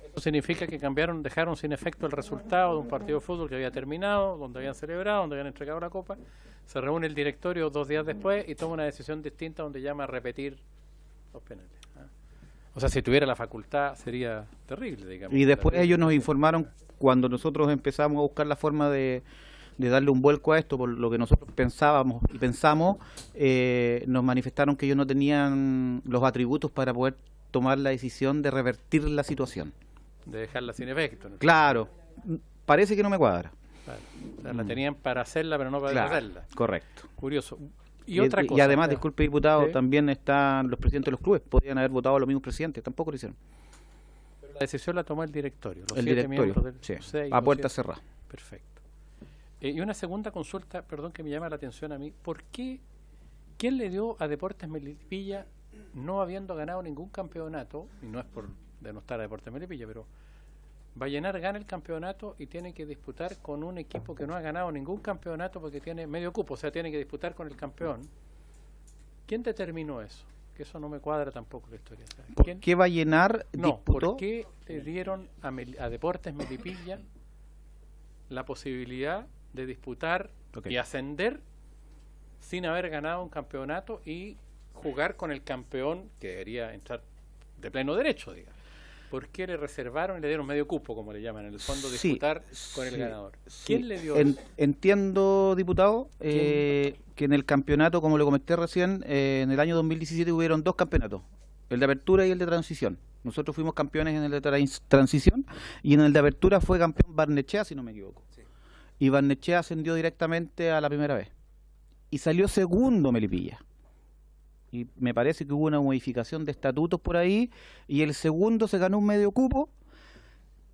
Eso significa que dejaron sin efecto el resultado de un partido de fútbol que había terminado, donde habían celebrado, donde habían entregado la copa. Se reúne el directorio 2 días después y toma una decisión distinta donde llama a repetir los penales. O sea, si tuviera la facultad sería terrible, digamos. Y después ellos nos informaron, cuando nosotros empezamos a buscar la forma de darle un vuelco a esto, por lo que nosotros pensábamos y pensamos, nos manifestaron que ellos no tenían los atributos para poder tomar la decisión de revertir la situación. De dejarla sin efecto, ¿no? Claro, parece que no me cuadra. Claro. O sea, la tenían para hacerla, pero no para deshacerla. Correcto. Curioso. Y otra cosa. Y además, disculpe, diputado, ¿sí? También están los presidentes de los clubes. Podrían haber votado a los mismos presidentes, tampoco lo hicieron. Pero la decisión la tomó el directorio. Los El 7 directorio, miembros del sí, consejo, a puerta cerrada. Perfecto. Y una segunda consulta, perdón, que me llama la atención a mí. ¿Por qué? ¿Quién le dio a Deportes Melipilla, no habiendo ganado ningún campeonato, y no es por denostar a Deportes Melipilla, pero Vallenar gana el campeonato y tiene que disputar con un equipo que no ha ganado ningún campeonato porque tiene medio cupo, o sea, tiene que disputar con el campeón? ¿Quién determinó eso? Que eso no me cuadra tampoco la historia. ¿Por qué Vallenar disputó? ¿Por qué le dieron a Deportes Melipilla la posibilidad de disputar y ascender sin haber ganado un campeonato y jugar con el campeón que debería entrar de pleno derecho, digamos? ¿Por qué le reservaron y le dieron medio cupo, como le llaman en el fondo, disputar con el ganador? ¿Quién le dio eso? Entiendo, diputado, que en el campeonato, como lo comenté recién, en el año 2017 hubieron 2 campeonatos, el de apertura y el de transición. Nosotros fuimos campeones en el de transición y en el de apertura fue campeón Barnechea, si no me equivoco. Sí. Y Barnechea ascendió directamente a la primera vez. Y salió segundo Melipilla. Y me parece que hubo una modificación de estatutos por ahí, y el segundo se ganó un medio cupo,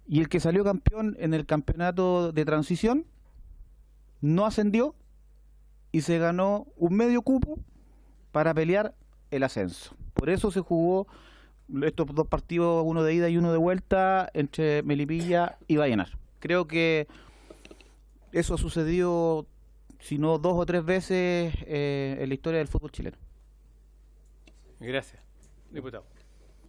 y el que salió campeón en el campeonato de transición no ascendió y se ganó un medio cupo para pelear el ascenso. Por eso se jugó estos 2 partidos, uno de ida y uno de vuelta, entre Melipilla y Vallenar. Creo que eso ha sucedido, si no 2 o 3 veces en la historia del fútbol chileno. Gracias, diputado.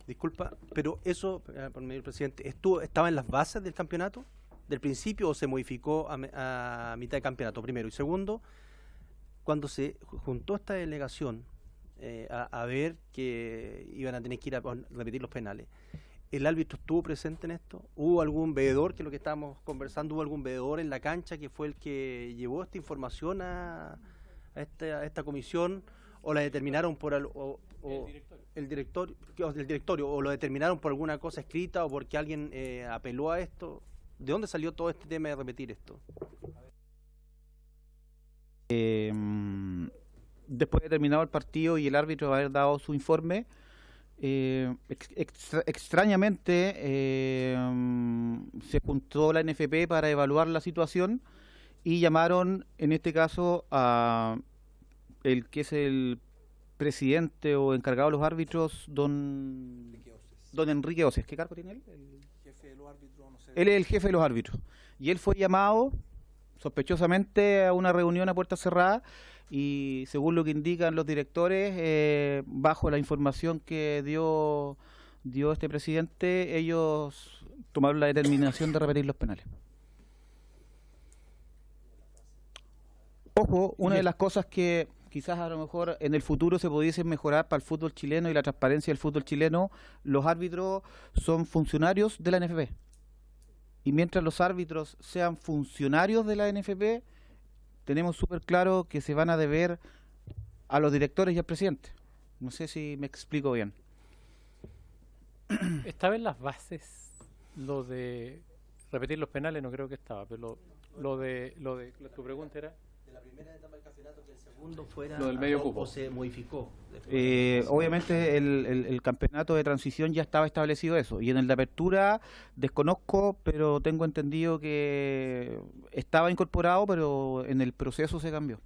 Disculpa, pero eso, por medio del presidente, ¿estaba en las bases del campeonato del principio o se modificó a mitad de campeonato, primero? Y segundo, cuando se juntó esta delegación a ver que iban a tener que ir a repetir los penales, ¿el árbitro estuvo presente en esto? ¿Hubo algún veedor, que es lo que estábamos conversando, hubo algún veedor en la cancha que fue el que llevó esta información a esta comisión, o la determinaron por el directorio, o lo determinaron por alguna cosa escrita o porque alguien apeló a esto? ¿De dónde salió todo este tema de repetir esto? Después de terminado el partido y el árbitro haber dado su informe, extrañamente se juntó la NFP para evaluar la situación y llamaron, en este caso, a el que es el presidente o encargado de los árbitros, don Enrique Oces. ¿Qué cargo tiene él? Jefe de los árbitros, no sé. Él es el jefe de los árbitros. Y él fue llamado sospechosamente a una reunión a puerta cerrada, y según lo que indican los directores, bajo la información que dio este presidente, ellos tomaron la determinación de repetir los penales. Ojo, una de las cosas que quizás a lo mejor en el futuro se pudiese mejorar para el fútbol chileno y la transparencia del fútbol chileno: los árbitros son funcionarios de la NFP. Y mientras los árbitros sean funcionarios de la NFP, tenemos súper claro que se van a deber a los directores y al presidente. No sé si me explico bien. ¿Estaba en las bases lo de repetir los penales? No creo que estaba, pero lo de tu pregunta era... De la primera etapa del campeonato que el segundo fuera Lo del medio cupo. o se modificó. Obviamente el campeonato de transición ya estaba establecido eso, y en el de apertura desconozco, pero tengo entendido que estaba incorporado, pero en el proceso se cambió.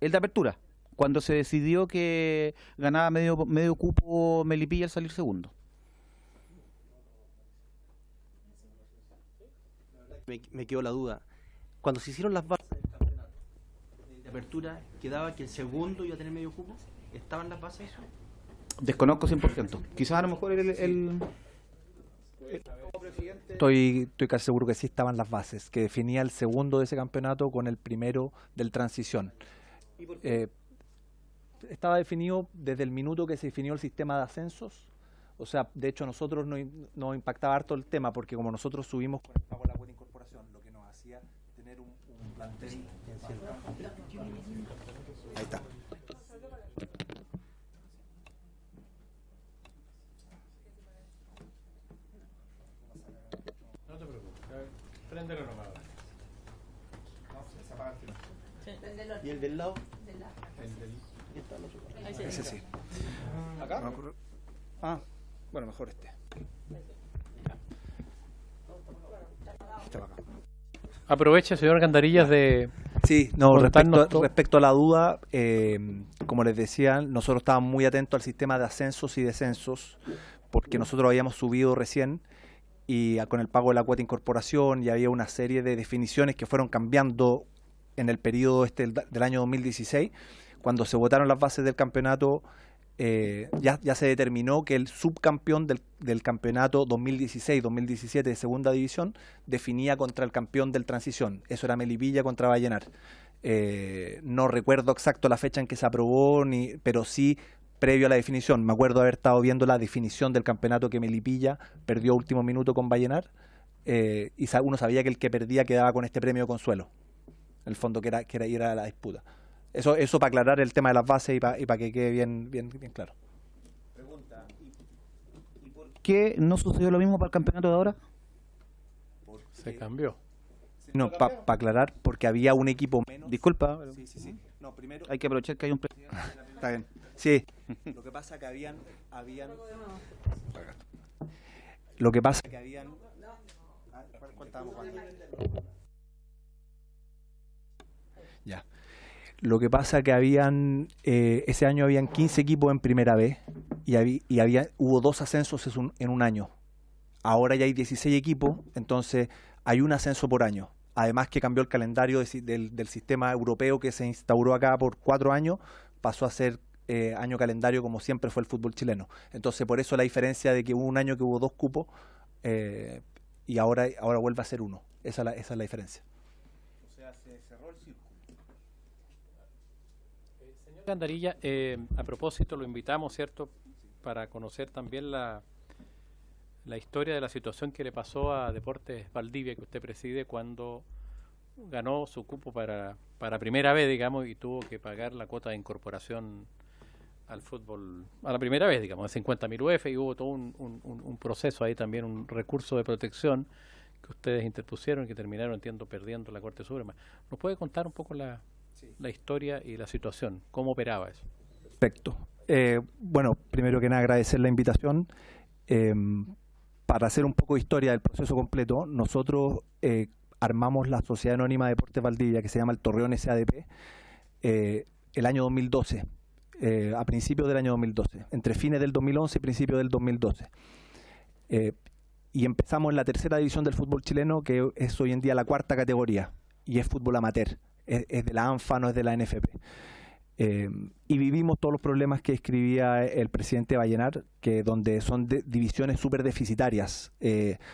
El de apertura, cuando se decidió que ganaba medio cupo Melipilla al salir segundo. Me quedó la duda. Cuando se hicieron las bases del campeonato de apertura, ¿quedaba que el segundo iba a tener medio cupo? ¿Estaban las bases eso? Desconozco 100%. Quizás a lo mejor Estoy casi seguro que sí estaban las bases, que definía el segundo de ese campeonato con el primero del transición. Estaba definido desde el minuto que se definió el sistema de ascensos. O sea, de hecho a nosotros nos impactaba harto el tema, porque como nosotros subimos con el pago de la cuota de incorporación, lo que nos hacía tener un plantel. Ahí está. No te preocupes, préndelo nomás. ¿Y el del lado? Ese sí. ¿Acá? Ah, bueno, mejor este. Este va acá. Aproveche, señor Gandarillas, de... Sí, no, contarnos todo. respecto a la duda, como les decía, nosotros estábamos muy atentos al sistema de ascensos y descensos, porque nosotros habíamos subido recién y con el pago de la cuota de incorporación, y había una serie de definiciones que fueron cambiando en el periodo del año 2016. Cuando se votaron las bases del campeonato, ya se determinó que el subcampeón del campeonato 2016-2017 de segunda división definía contra el campeón del transición. Eso era Melipilla contra Vallenar. No recuerdo exacto la fecha en que se aprobó, pero sí previo a la definición. Me acuerdo haber estado viendo la definición del campeonato que Melipilla perdió último minuto con Vallenar, y uno sabía que el que perdía quedaba con este premio de consuelo, en el fondo que era la disputa. Eso para aclarar el tema de las bases y para que quede bien claro. Pregunta, ¿y por qué no sucedió lo mismo para el campeonato de ahora? Se cambió. No, para aclarar, porque había un equipo menos. Disculpa, Sí. No, primero hay que aprovechar que hay un presidente. está bien. Sí. Lo que pasa que habían Lo que pasa que habían ¿cuál estábamos jugando? Ya. Lo que pasa que ese año habían 15 equipos en primera B y hubo 2 ascensos en un año. Ahora ya hay 16 equipos, entonces hay un ascenso por año. Además que cambió el calendario del sistema europeo que se instauró acá por 4 años, pasó a ser año calendario como siempre fue el fútbol chileno. Entonces por eso la diferencia de que hubo un año que hubo 2 cupos y ahora vuelve a ser 1. Esa es la diferencia. O sea, se cerró el círculo. Señor Gandarilla, a propósito, lo invitamos, ¿cierto?, para conocer también la historia de la situación que le pasó a Deportes Valdivia, que usted preside, cuando ganó su cupo para primera vez, digamos, y tuvo que pagar la cuota de incorporación al fútbol a la primera vez, digamos, de 50.000 UF, y hubo todo un proceso ahí también, un recurso de protección que ustedes interpusieron y que terminaron, entiendo, perdiendo la Corte Suprema. ¿Nos puede contar un poco la historia y la situación? ¿Cómo operaba eso? Perfecto. Bueno, primero que nada agradecer la invitación. Para hacer un poco de historia del proceso completo, nosotros armamos la Sociedad Anónima de Deportes Valdivia, que se llama el Torreón SADP, el año 2012, a principios del año 2012, entre fines del 2011 y principios del 2012. Y empezamos en la tercera división del fútbol chileno, que es hoy en día la 4ª categoría, y es fútbol amateur, es de la ANFA, no es de la NFP. Y vivimos todos los problemas que escribía el presidente Vallenar, donde son divisiones súper deficitarias,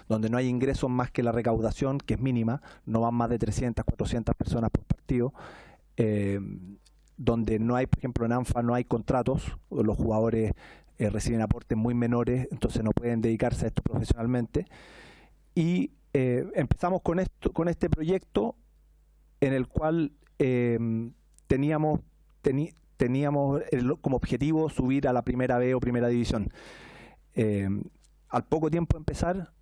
donde no hay ingresos más que la recaudación, que es mínima, no van más de 300, 400 personas por partido, donde no hay, por ejemplo, en ANFA no hay contratos, los jugadores reciben aportes muy menores, entonces no pueden dedicarse a esto profesionalmente. Y empezamos con este proyecto en el cual teníamos como objetivo subir a la primera B o primera división. Al poco tiempo de empezar,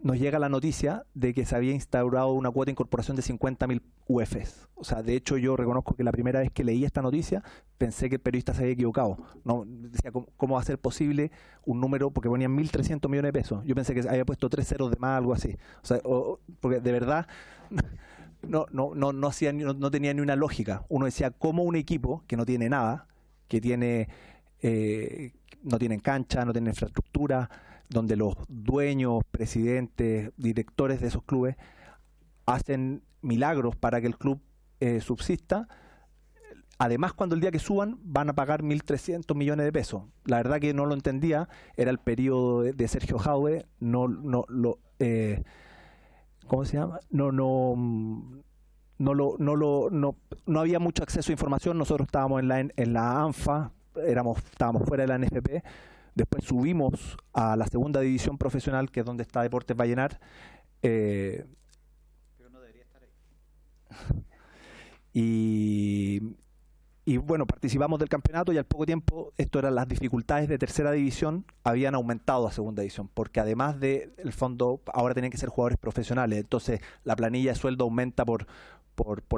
nos llega la noticia de que se había instaurado una cuota de incorporación de 50.000 UFs. O sea, de hecho yo reconozco que la primera vez que leí esta noticia pensé que el periodista se había equivocado. No, decía, ¿cómo va a ser posible un número? Porque ponían 1.300 millones de pesos. Yo pensé que había puesto 3 ceros de más, algo así. O sea, porque de verdad no tenía ni una lógica. Uno decía, ¿cómo un equipo que no tiene nada, que tiene no tienen cancha, no tienen infraestructura, donde los dueños, presidentes, directores de esos clubes hacen milagros para que el club subsista? Además, cuando el día que suban van a pagar 1.300 millones de pesos. La verdad que no lo entendía. Era el periodo de Sergio Jaude. ¿Cómo se llama? No había mucho acceso a información. Nosotros estábamos en la ANFA, estábamos fuera de la NFP. Después subimos a la segunda división profesional, que es donde está Deportes Vallenar. Pero no debería estar ahí. Y bueno, participamos del campeonato y al poco tiempo, esto eran las dificultades de tercera división, habían aumentado a segunda división, porque además del fondo, ahora tenían que ser jugadores profesionales. Entonces la planilla de sueldo aumenta por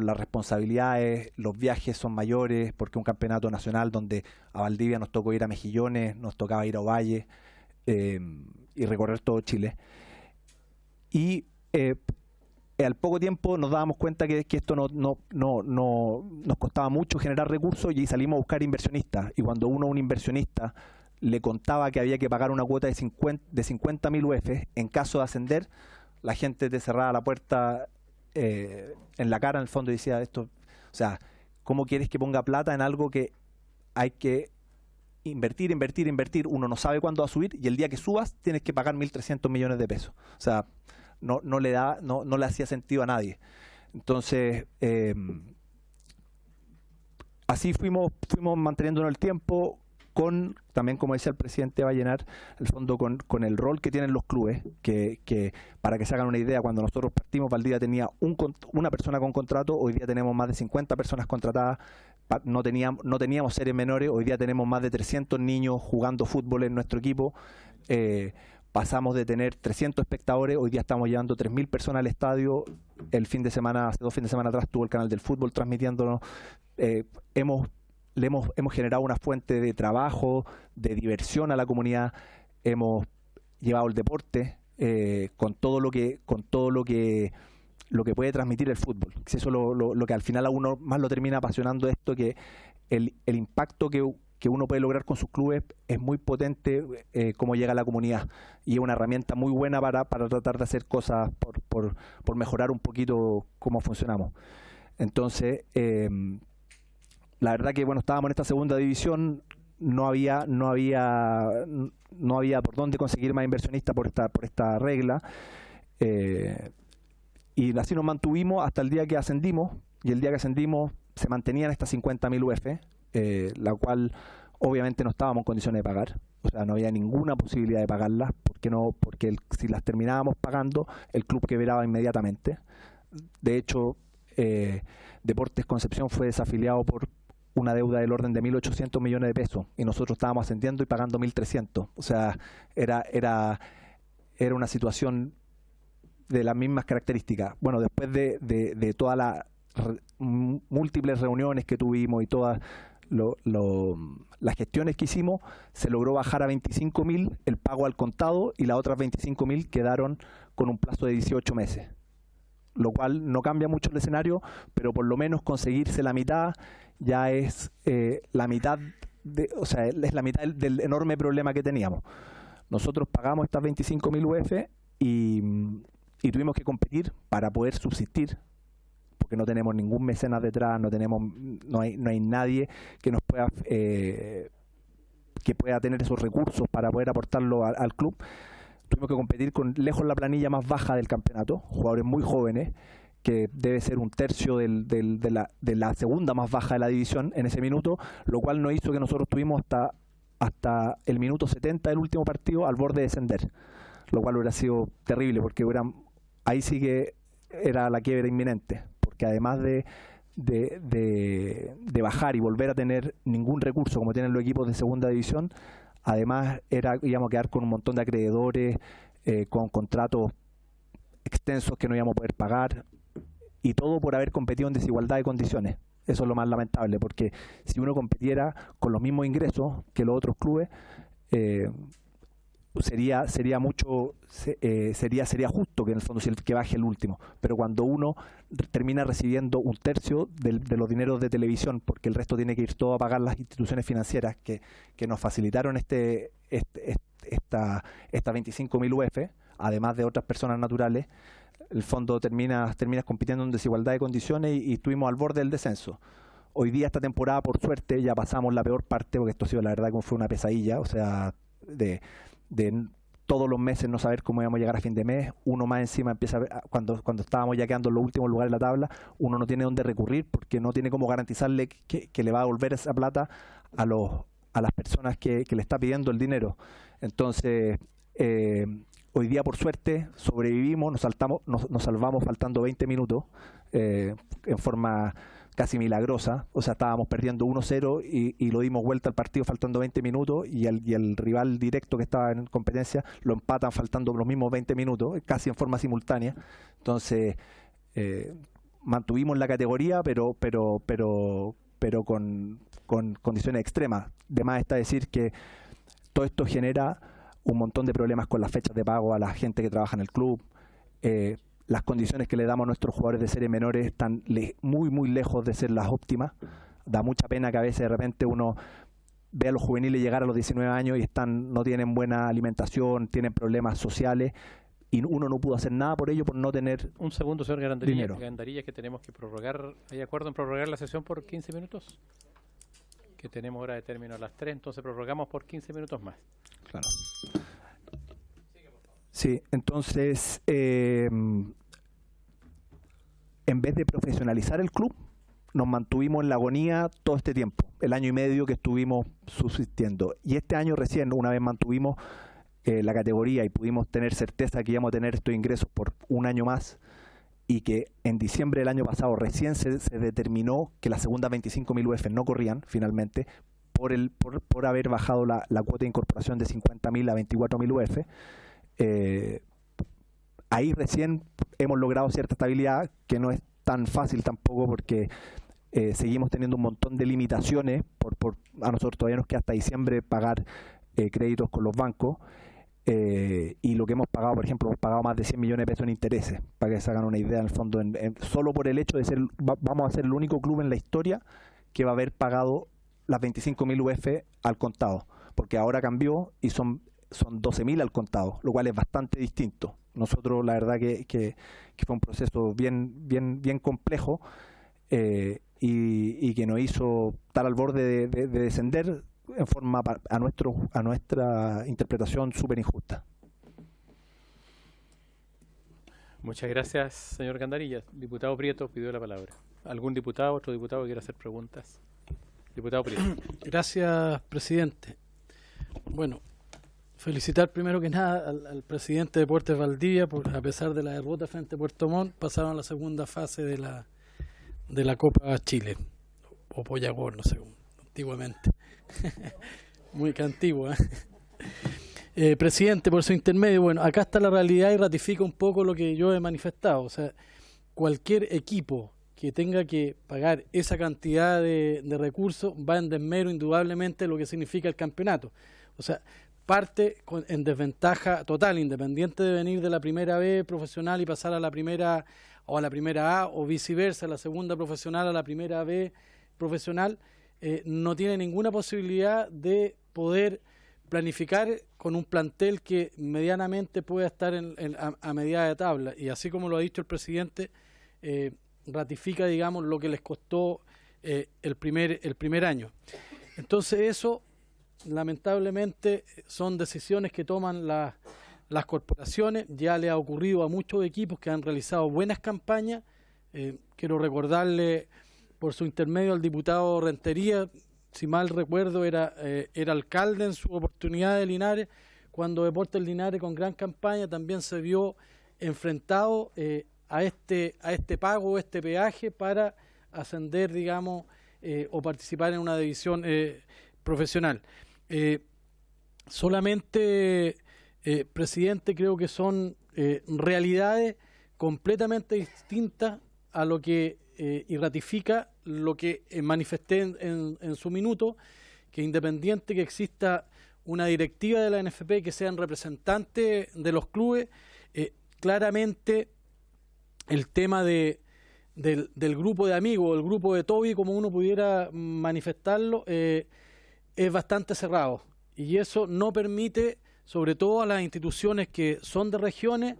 las responsabilidades, los viajes son mayores, porque un campeonato nacional donde a Valdivia nos tocó ir a Mejillones, nos tocaba ir a Ovalle y recorrer todo Chile. Y al poco tiempo nos dábamos cuenta que esto no nos costaba mucho generar recursos y salimos a buscar inversionistas. Y cuando a un inversionista le contaba que había que pagar una cuota de 50.000 UF en caso de ascender, la gente te cerraba la puerta en la cara, en el fondo, y decía esto, o sea, ¿cómo quieres que ponga plata en algo que hay que invertir? Uno no sabe cuándo va a subir y el día que subas tienes que pagar 1.300 millones de pesos. O sea, no le hacía sentido a nadie. Entonces, así fuimos manteniéndonos el tiempo, también, como decía el presidente Vallenar, el fondo con el rol que tienen los clubes, que para que se hagan una idea, cuando nosotros partimos, Valdivia tenía una persona con contrato, hoy día tenemos más de 50 personas contratadas, no teníamos series menores, hoy día tenemos más de 300 niños jugando fútbol en nuestro equipo. Pasamos de tener 300 espectadores, hoy día estamos llevando 3.000 personas al estadio. Hace 2 fines de semana atrás estuvo el canal del fútbol transmitiéndonos. Hemos generado una fuente de trabajo, de diversión a la comunidad. Hemos llevado el deporte con todo lo que puede transmitir el fútbol. Eso es lo que al final a uno más lo termina apasionando, esto, que el impacto que uno puede lograr con sus clubes es muy potente, cómo llega a la comunidad, y es una herramienta muy buena para tratar de hacer cosas por mejorar un poquito cómo funcionamos. Entonces, la verdad que bueno, estábamos en esta segunda división, no había por dónde conseguir más inversionistas por esta regla, y así nos mantuvimos hasta el día que ascendimos, y el día que ascendimos se mantenían estas 50.000 UF, la cual obviamente no estábamos en condiciones de pagar. O sea, no había ninguna posibilidad de pagarlas, porque si las terminábamos pagando, el club quebraba inmediatamente. De hecho, Deportes Concepción fue desafiliado por una deuda del orden de 1.800 millones de pesos, y nosotros estábamos ascendiendo y pagando 1.300. O sea, era una situación de las mismas características. Bueno, después de todas las múltiples reuniones que tuvimos y todas las gestiones que hicimos, se logró bajar a 25.000 el pago al contado, y las otras 25.000 quedaron con un plazo de 18 meses. Lo cual no cambia mucho el escenario, pero por lo menos conseguirse la mitad ya es la mitad es la mitad del enorme problema que teníamos. Nosotros pagamos estas 25.000 UF y tuvimos que competir para poder subsistir, porque no tenemos ningún mecenas detrás, no hay nadie que nos pueda que pueda tener esos recursos para poder aportarlo al club. Tuvimos que competir con lejos la planilla más baja del campeonato, jugadores muy jóvenes, que debe ser un tercio de la segunda más baja de la división en ese minuto, lo cual nos hizo que nosotros estuvimos hasta el minuto 70 del último partido al borde de descender, lo cual hubiera sido terrible, porque ahí sí que era la quiebra inminente, porque además de bajar y volver a tener ningún recurso como tienen los equipos de segunda división, además íbamos a quedar con un montón de acreedores, con contratos extensos que no íbamos a poder pagar, y todo por haber competido en desigualdad de condiciones. Eso es lo más lamentable, porque si uno competiera con los mismos ingresos que los otros clubes, sería justo que en el fondo que baje el último. Pero cuando uno termina recibiendo un tercio de los dineros de televisión, porque el resto tiene que ir todo a pagar las instituciones financieras que nos facilitaron estas 25.000 UF, además de otras personas naturales, el fondo terminas compitiendo en desigualdad de condiciones y estuvimos al borde del descenso. Hoy día, esta temporada, por suerte, ya pasamos la peor parte, porque esto ha sido, la verdad, como fue una pesadilla, o sea, de todos los meses no saber cómo íbamos a llegar a fin de mes. Uno más encima empieza a ver, cuando estábamos ya quedando en los últimos lugares de la tabla, uno no tiene dónde recurrir porque no tiene cómo garantizarle que le va a devolver esa plata a las personas que le está pidiendo el dinero. Entonces, hoy día, por suerte, sobrevivimos, nos salvamos faltando 20 minutos en forma casi milagrosa. O sea, estábamos perdiendo 1-0 y lo dimos vuelta al partido faltando 20 minutos y el rival directo que estaba en competencia lo empatan faltando los mismos 20 minutos, casi en forma simultánea. Entonces, mantuvimos la categoría, pero con condiciones extremas. De más está decir que todo esto genera un montón de problemas con las fechas de pago a la gente que trabaja en el club. Las condiciones que le damos a nuestros jugadores de series menores están muy lejos de ser las óptimas. Da mucha pena que a veces de repente uno ve a los juveniles llegar a los 19 años y no tienen buena alimentación, tienen problemas sociales, y uno no pudo hacer nada por ello por no tener un segundo, señor Gandarilla, que tenemos que prorrogar. ¿Hay acuerdo en prorrogar la sesión por 15 minutos? Que tenemos hora de término a las 3, entonces prorrogamos por 15 minutos más. Claro. Sí, entonces, en vez de profesionalizar el club, nos mantuvimos en la agonía todo este tiempo, el año y medio que estuvimos subsistiendo. Y este año recién, una vez mantuvimos la categoría y pudimos tener certeza que íbamos a tener estos ingresos por un año más, y que en diciembre del año pasado recién se determinó que las segundas 25.000 UF no corrían finalmente, por haber bajado la cuota de incorporación de 50.000 a 24.000 UF. Ahí recién hemos logrado cierta estabilidad, que no es tan fácil tampoco, porque seguimos teniendo un montón de limitaciones. A nosotros todavía nos queda hasta diciembre pagar créditos con los bancos, y lo que hemos pagado, por ejemplo, hemos pagado más de 100 millones de pesos en intereses, para que se hagan una idea. En el fondo, solo por el hecho de vamos a ser el único club en la historia que va a haber pagado las 25.000 UF al contado, porque ahora cambió y son 12.000 al contado, lo cual es bastante distinto. Nosotros, la verdad que fue un proceso bien complejo, y que nos hizo estar al borde de descender en forma a nuestra interpretación súper injusta. Muchas gracias, señor Gandarilla. Diputado Prieto pidió la palabra. ¿Algún diputado, otro diputado que quiera hacer preguntas? Diputado Prieto. Gracias, presidente. Bueno, felicitar primero que nada al presidente de Deportes Valdivia, a pesar de la derrota frente a Puerto Montt, pasaron a la segunda fase de la Copa Chile, o Pollagor, no sé, antiguamente. Muy antigua. Presidente, por su intermedio, bueno, acá está la realidad y ratifica un poco lo que yo he manifestado. O sea, cualquier equipo que tenga que pagar esa cantidad de recursos va en desmero indudablemente de lo que significa el campeonato. O sea, parte en desventaja total, independiente de venir de la primera B profesional y pasar a la primera o a la primera A, o viceversa, la segunda profesional a la primera B profesional, no tiene ninguna posibilidad de poder planificar con un plantel que medianamente pueda estar a medida de tabla. Y así como lo ha dicho el presidente, ratifica, digamos, lo que les costó el primer año. Entonces eso, lamentablemente, son decisiones que toman las corporaciones. Ya le ha ocurrido a muchos equipos que han realizado buenas campañas. Quiero recordarle por su intermedio al diputado Rentería, si mal recuerdo era alcalde en su oportunidad de Linares, cuando Deportes Linares con gran campaña también se vio enfrentado a este pago, este peaje para ascender, digamos, o participar en una división profesional. Solamente, presidente, creo que son realidades completamente distinta a lo que y ratifica lo que manifesté en su minuto, que independiente que exista una directiva de la NFP que sean representantes de los clubes, claramente el tema del grupo de amigos, el grupo de Toby, como uno pudiera manifestarlo, es bastante cerrado, y eso no permite, sobre todo a las instituciones que son de regiones,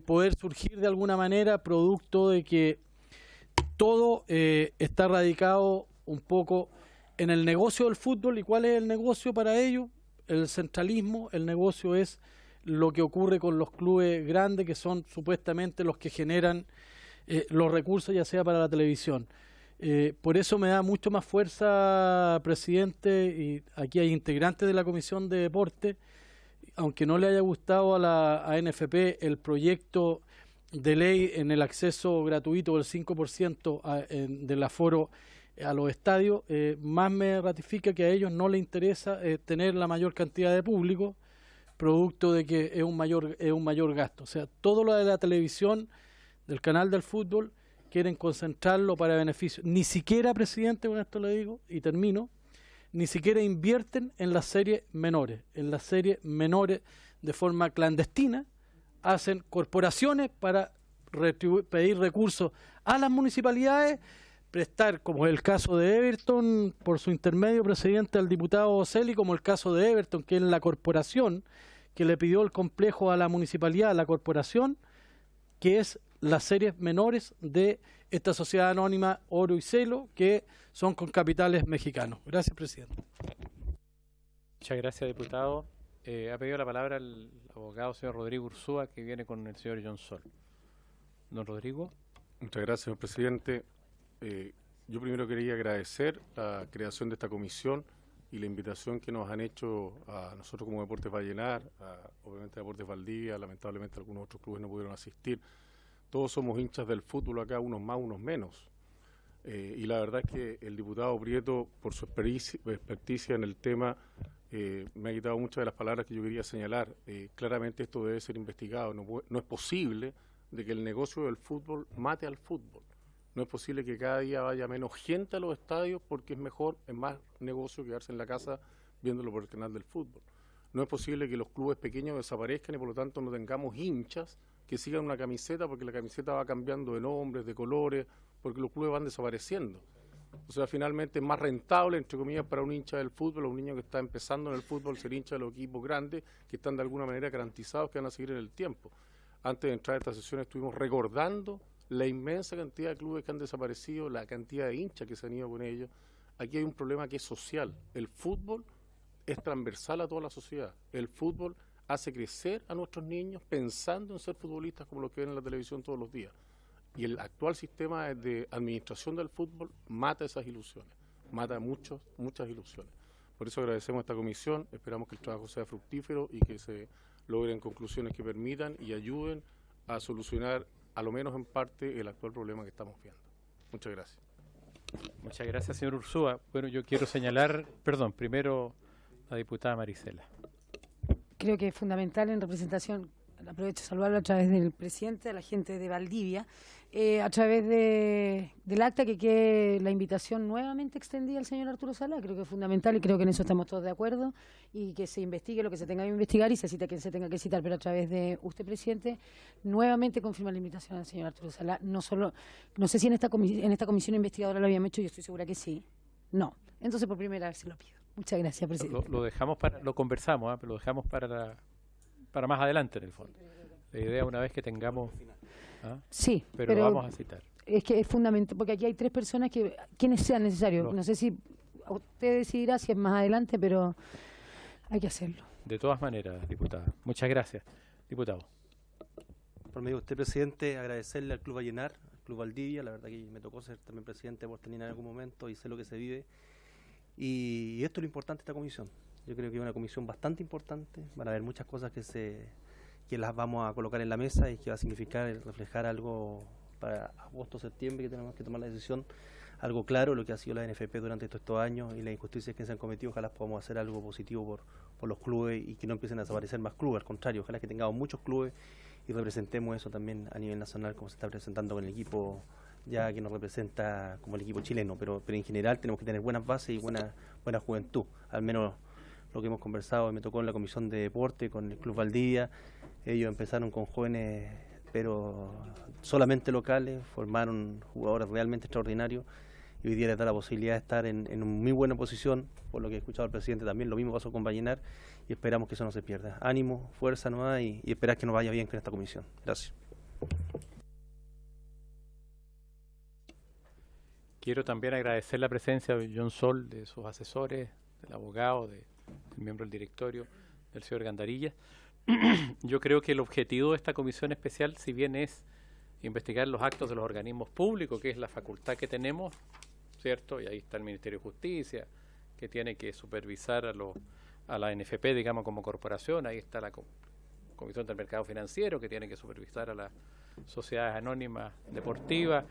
poder surgir de alguna manera, producto de que todo está radicado un poco en el negocio del fútbol. ¿Y cuál es el negocio para ellos? El centralismo. El negocio es lo que ocurre con los clubes grandes, que son supuestamente los que generan los recursos, ya sea para la televisión. Por eso me da mucho más fuerza, presidente, y aquí hay integrantes de la Comisión de Deporte, aunque no le haya gustado a la ANFP el proyecto de ley en el acceso gratuito del 5% del aforo a los estadios, más me ratifica que a ellos no les interesa tener la mayor cantidad de público, producto de que es un mayor gasto. O sea, todo lo de la televisión, del canal del fútbol, quieren concentrarlo para beneficio. Ni siquiera, presidente, con esto le digo, y termino, ni siquiera invierten en las series menores. En las series menores, de forma clandestina, hacen corporaciones para pedir recursos a las municipalidades, prestar, como es el caso de Everton, por su intermedio, presidente, al diputado Oceli, como el caso de Everton, que es la corporación que le pidió el complejo a la municipalidad, a la corporación, que es las series menores de esta sociedad anónima Oro y Celo, que son con capitales mexicanos. Gracias, presidente. Muchas gracias, diputado. Ha pedido la palabra el abogado señor Rodrigo Ursúa, que viene con el señor John Sol. Don Rodrigo. Muchas gracias, señor presidente. Yo primero quería agradecer la creación de esta comisión y la invitación que nos han hecho a nosotros como Deportes Vallenar, obviamente Deportes Valdivia. Lamentablemente algunos otros clubes no pudieron asistir. Todos somos hinchas del fútbol acá, unos más, unos menos. Y la verdad es que el diputado Prieto, por su experticia en el tema, me ha quitado muchas de las palabras que yo quería señalar. Claramente esto debe ser investigado. No es posible de que el negocio del fútbol mate al fútbol. No es posible que cada día vaya menos gente a los estadios porque es más negocio quedarse en la casa viéndolo por el canal del fútbol. No es posible que los clubes pequeños desaparezcan y por lo tanto no tengamos hinchas que sigan una camiseta, porque la camiseta va cambiando de nombres, de colores, porque los clubes van desapareciendo. O sea, finalmente es más rentable, entre comillas, para un hincha del fútbol, o un niño que está empezando en el fútbol, ser hincha de los equipos grandes, que están de alguna manera garantizados que van a seguir en el tiempo. Antes de entrar a esta sesión estuvimos recordando la inmensa cantidad de clubes que han desaparecido, la cantidad de hinchas que se han ido con ellos. Aquí hay un problema que es social. El fútbol es transversal a toda la sociedad. El fútbol hace crecer a nuestros niños pensando en ser futbolistas como los que ven en la televisión todos los días. Y el actual sistema de administración del fútbol mata esas ilusiones, mata muchas ilusiones. Por eso agradecemos a esta comisión, esperamos que el trabajo sea fructífero y que se logren conclusiones que permitan y ayuden a solucionar, a lo menos en parte, el actual problema que estamos viendo. Muchas gracias. Muchas gracias, señor Ursúa. Bueno, yo quiero señalar, primero la diputada Marisela. Creo que es fundamental en representación, aprovecho de saludarlo a través del presidente, a la gente de Valdivia, a través del acta que quede la invitación nuevamente extendida al señor Arturo Salá. Creo que es fundamental y creo que en eso estamos todos de acuerdo, y que se investigue lo que se tenga que investigar y se cita quien se tenga que citar, pero a través de usted, presidente, nuevamente confirma la invitación al señor Arturo Salá. No sé si en esta comisión investigadora lo habíamos hecho, yo estoy segura que sí. No. Entonces por primera vez se lo pido. Muchas gracias, presidente. Lo conversamos, pero lo dejamos para más adelante, en el fondo. La idea, una vez que tengamos... Sí, pero vamos a citar. Es que es fundamental, porque aquí hay 3 personas quienes sean necesarios. No sé si usted decidirá si es más adelante, pero hay que hacerlo. De todas maneras, diputada. Muchas gracias. Diputado. Por medio de usted, presidente, agradecerle al Club Vallenar, al Club Valdivia. La verdad que me tocó ser también presidente por tener en algún momento y sé lo que se vive. Y esto es lo importante de esta comisión. Yo creo que es una comisión bastante importante. Van a haber muchas cosas que las vamos a colocar en la mesa y que va a significar reflejar algo para agosto, septiembre, que tenemos que tomar la decisión, algo claro, lo que ha sido la NFP durante todos estos años y las injusticias que se han cometido. Ojalá podamos hacer algo positivo por los clubes y que no empiecen a desaparecer más clubes. Al contrario, ojalá que tengamos muchos clubes representemos eso también a nivel nacional, como se está presentando con el equipo ya que nos representa como el equipo chileno, pero en general tenemos que tener buenas bases y buena juventud, al menos lo que hemos conversado, me tocó en la Comisión de Deporte con el Club Valdivia. Ellos empezaron con jóvenes pero solamente locales, formaron jugadores realmente extraordinarios y hoy día les da la posibilidad de estar en una muy buena posición, por lo que he escuchado al presidente también, lo mismo pasó con Vallenar y esperamos que eso no se pierda. Ánimo, fuerza nomás y esperar que nos vaya bien con esta comisión. Gracias. Quiero también agradecer la presencia de John Sol, de sus asesores, del abogado, del miembro del directorio, del señor Gandarilla. Yo creo que el objetivo de esta comisión especial, si bien es investigar los actos de los organismos públicos, que es la facultad que tenemos, ¿cierto? Y ahí está el Ministerio de Justicia, que tiene que supervisar a la NFP, digamos, como corporación. Ahí está la Comisión del Mercado Financiero, que tiene que supervisar a las sociedades anónimas deportivas.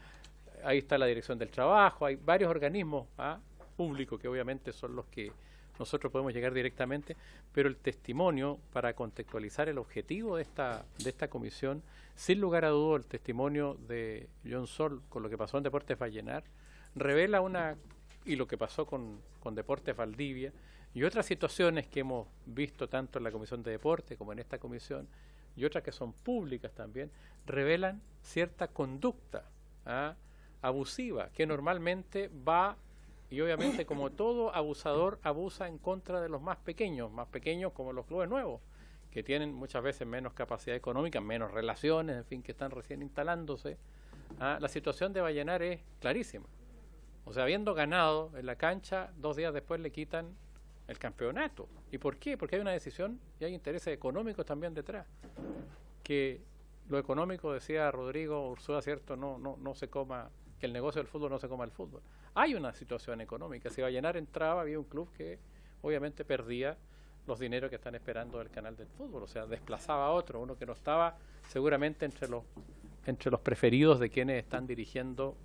Ahí está la Dirección del Trabajo. Hay varios organismos públicos que obviamente son los que nosotros podemos llegar directamente, pero el testimonio, para contextualizar el objetivo de esta comisión, sin lugar a dudas, el testimonio de John Sol con lo que pasó en Deportes Vallenar, revela y lo que pasó con Deportes Valdivia, y otras situaciones que hemos visto tanto en la Comisión de Deporte como en esta comisión, y otras que son públicas también, revelan cierta conducta abusiva, que normalmente va, y obviamente como todo abusador, abusa en contra de los más pequeños como los clubes nuevos, que tienen muchas veces menos capacidad económica, menos relaciones, en fin, que están recién instalándose. La situación de Vallenar es clarísima. O sea, habiendo ganado en la cancha, 2 días después le quitan el campeonato. ¿Y por qué? Porque hay una decisión y hay intereses económicos también detrás. Que lo económico, decía Rodrigo Ursúa, ¿cierto? No se coma, que el negocio del fútbol no se coma el fútbol. Hay una situación económica. Si Vallenar entraba, había un club que obviamente perdía los dineros que están esperando del canal del fútbol. O sea, desplazaba a otro, uno que no estaba seguramente entre los preferidos de quienes están dirigiendo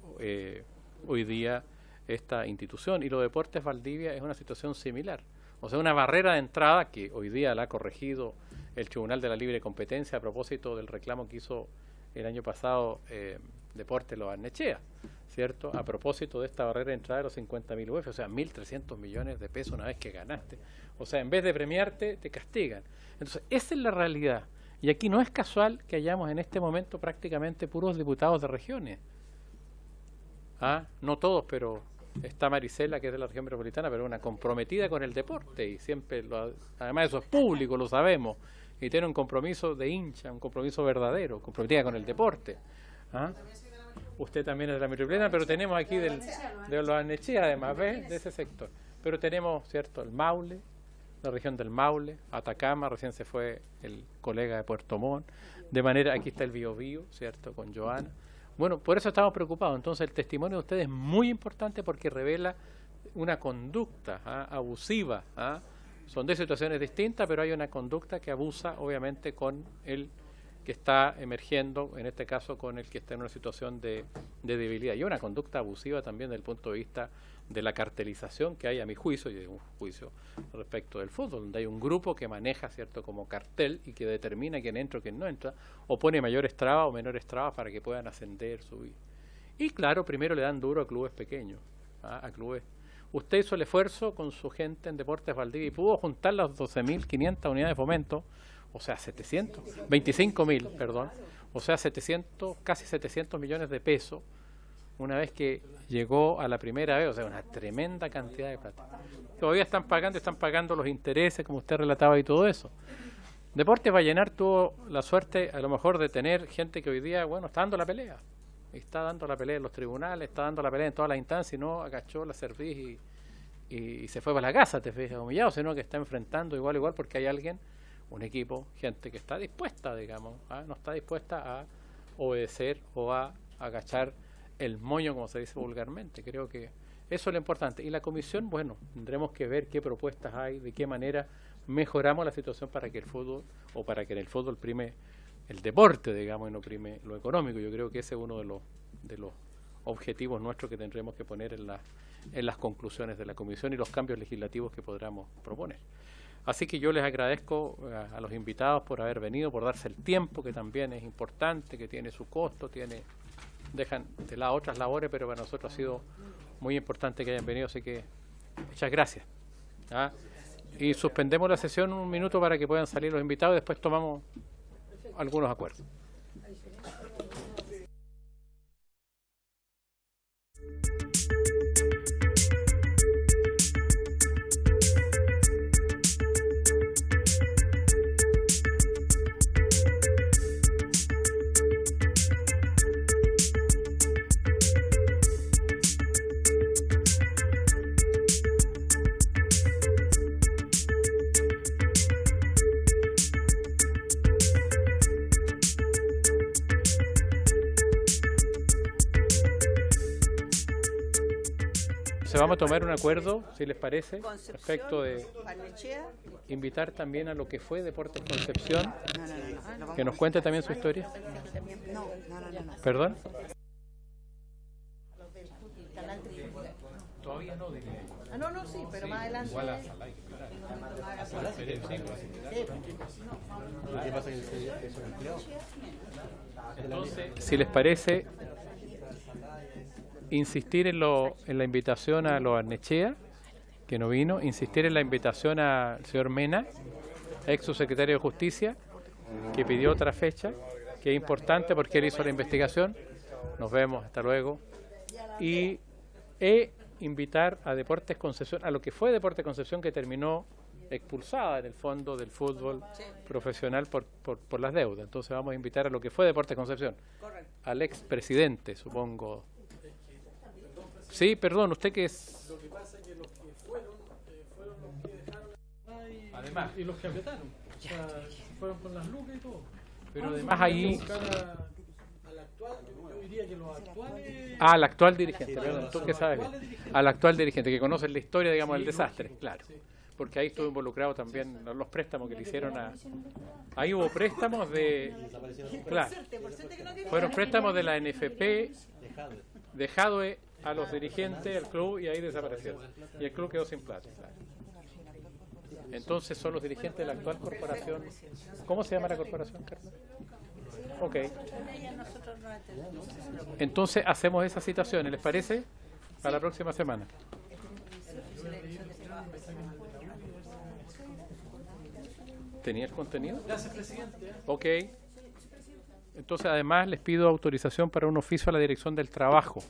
hoy día esta institución. Y los Deportes Valdivia es una situación similar. O sea, una barrera de entrada que hoy día la ha corregido el Tribunal de la Libre Competencia a propósito del reclamo que hizo el año pasado Deportes Lo Barnechea, ¿cierto? A propósito de esta barrera de entrada de los 50.000 UF, o sea, 1.300 millones de pesos una vez que ganaste. O sea, en vez de premiarte, te castigan. Entonces, esa es la realidad. Y aquí no es casual que hayamos en este momento prácticamente puros diputados de regiones. No todos, pero está Marisela, que es de la región metropolitana, pero una comprometida con el deporte, y siempre, además eso es público, lo sabemos, y tiene un compromiso de hincha, un compromiso verdadero, comprometida con el deporte. Usted también es de la metropolitana, pero tenemos aquí de los Arnechea, además, ¿ves? De ese sector. Pero tenemos, ¿cierto?, el Maule, la región del Maule, Atacama, recién se fue el colega de Puerto Montt, de manera, aquí está el Biobío, ¿cierto?, con Joana. Bueno, por eso estamos preocupados. Entonces el testimonio de ustedes es muy importante porque revela una conducta abusiva. Son 2 situaciones distintas, pero hay una conducta que abusa obviamente con el que está emergiendo, en este caso con el que está en una situación de debilidad. Y una conducta abusiva también desde el punto de vista de la cartelización que hay, a mi juicio, y un juicio respecto del fútbol, donde hay un grupo que maneja, ¿cierto?, como cartel y que determina quién entra o quién no entra, o pone mayores trabas o menores trabas para que puedan ascender, subir. Y claro, primero le dan duro a clubes pequeños, a clubes. Usted hizo el esfuerzo con su gente en Deportes Valdivia y pudo juntar las 12.500 unidades de fomento, o sea, 25.000, perdón, o sea, casi 700 millones de pesos, una vez que llegó a la primera vez, o sea, una tremenda cantidad de plata. Todavía están pagando los intereses, como usted relataba y todo eso. Deportes Vallenar tuvo la suerte, a lo mejor, de tener gente que hoy día, bueno, está dando la pelea. Está dando la pelea en los tribunales, está dando la pelea en todas las instancias, y no agachó la cerviz y se fue para la casa, te fijas, humillado, sino que está enfrentando igual porque hay alguien, un equipo, gente que está dispuesta, digamos, no está dispuesta a obedecer o a agachar el moño, como se dice vulgarmente. Creo que eso es lo importante. Y la comisión, bueno, tendremos que ver qué propuestas hay, de qué manera mejoramos la situación para que el fútbol, o para que en el fútbol prime el deporte, digamos, y no prime lo económico. Yo creo que ese es uno de los objetivos nuestros que tendremos que poner en las conclusiones de la comisión y los cambios legislativos que podamos proponer. Así que yo les agradezco a los invitados por haber venido, por darse el tiempo, que también es importante, que tiene su costo, dejan de lado otras labores, pero para nosotros ha sido muy importante que hayan venido, así que muchas gracias. ¿Ah? Y suspendemos la sesión un minuto para que puedan salir los invitados y después tomamos algunos acuerdos. Vamos a tomar un acuerdo, si les parece, respecto de invitar también a lo que fue Deportes Concepción, que nos cuente también su historia. ¿Perdón? Todavía no, sí, pero más adelante. Igual a Entonces, si les parece, insistir en la invitación a los Arnechea, que no vino, insistir en la invitación al señor Mena, ex subsecretario de Justicia, que pidió otra fecha, que es importante porque él hizo la investigación. Nos vemos, hasta luego. Y invitar a Deportes Concepción, a lo que fue Deportes Concepción, que terminó expulsada en el fondo del fútbol profesional por las deudas. Entonces vamos a invitar a lo que fue Deportes Concepción, al ex presidente, supongo. Sí, perdón, usted que es... Lo que pasa es que los que fueron los que dejaron además y los que apretaron, o sea, fueron con las lucas y todo. Pero además ahí... Al actual, yo diría que los actuales... al actual dirigente, perdón, tú que sabes bien. Al actual dirigente, que conoce la historia, digamos, del desastre, claro. Porque ahí estuvo involucrado también los préstamos que le hicieron a... Ahí hubo préstamos de... Claro. Fueron préstamos de la NFP, de Jadwe, a los dirigentes, al club, y ahí desaparecieron. Y el club quedó sin plata. Claro. Entonces son los dirigentes de la actual corporación. ¿Cómo se llama la corporación, Carlos? Ok. Entonces hacemos esa citación, ¿les parece? Para la próxima semana. ¿Tenía el contenido? Gracias, presidente. Ok. Entonces, además, les pido autorización para un oficio a la Dirección del Trabajo,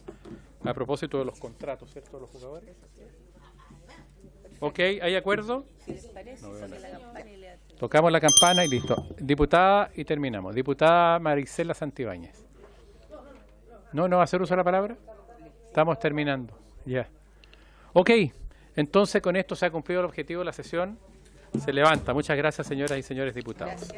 a propósito de los contratos, ¿cierto?, de los jugadores. Ok, ¿hay acuerdo? No veo nada. Tocamos la campana y listo. Diputada, y terminamos. Diputada Marisela Santibáñez. ¿No va a hacer uso de la palabra? Estamos terminando. Ya. Ok, entonces con esto se ha cumplido el objetivo de la sesión. Se levanta. Muchas gracias, señoras y señores diputados.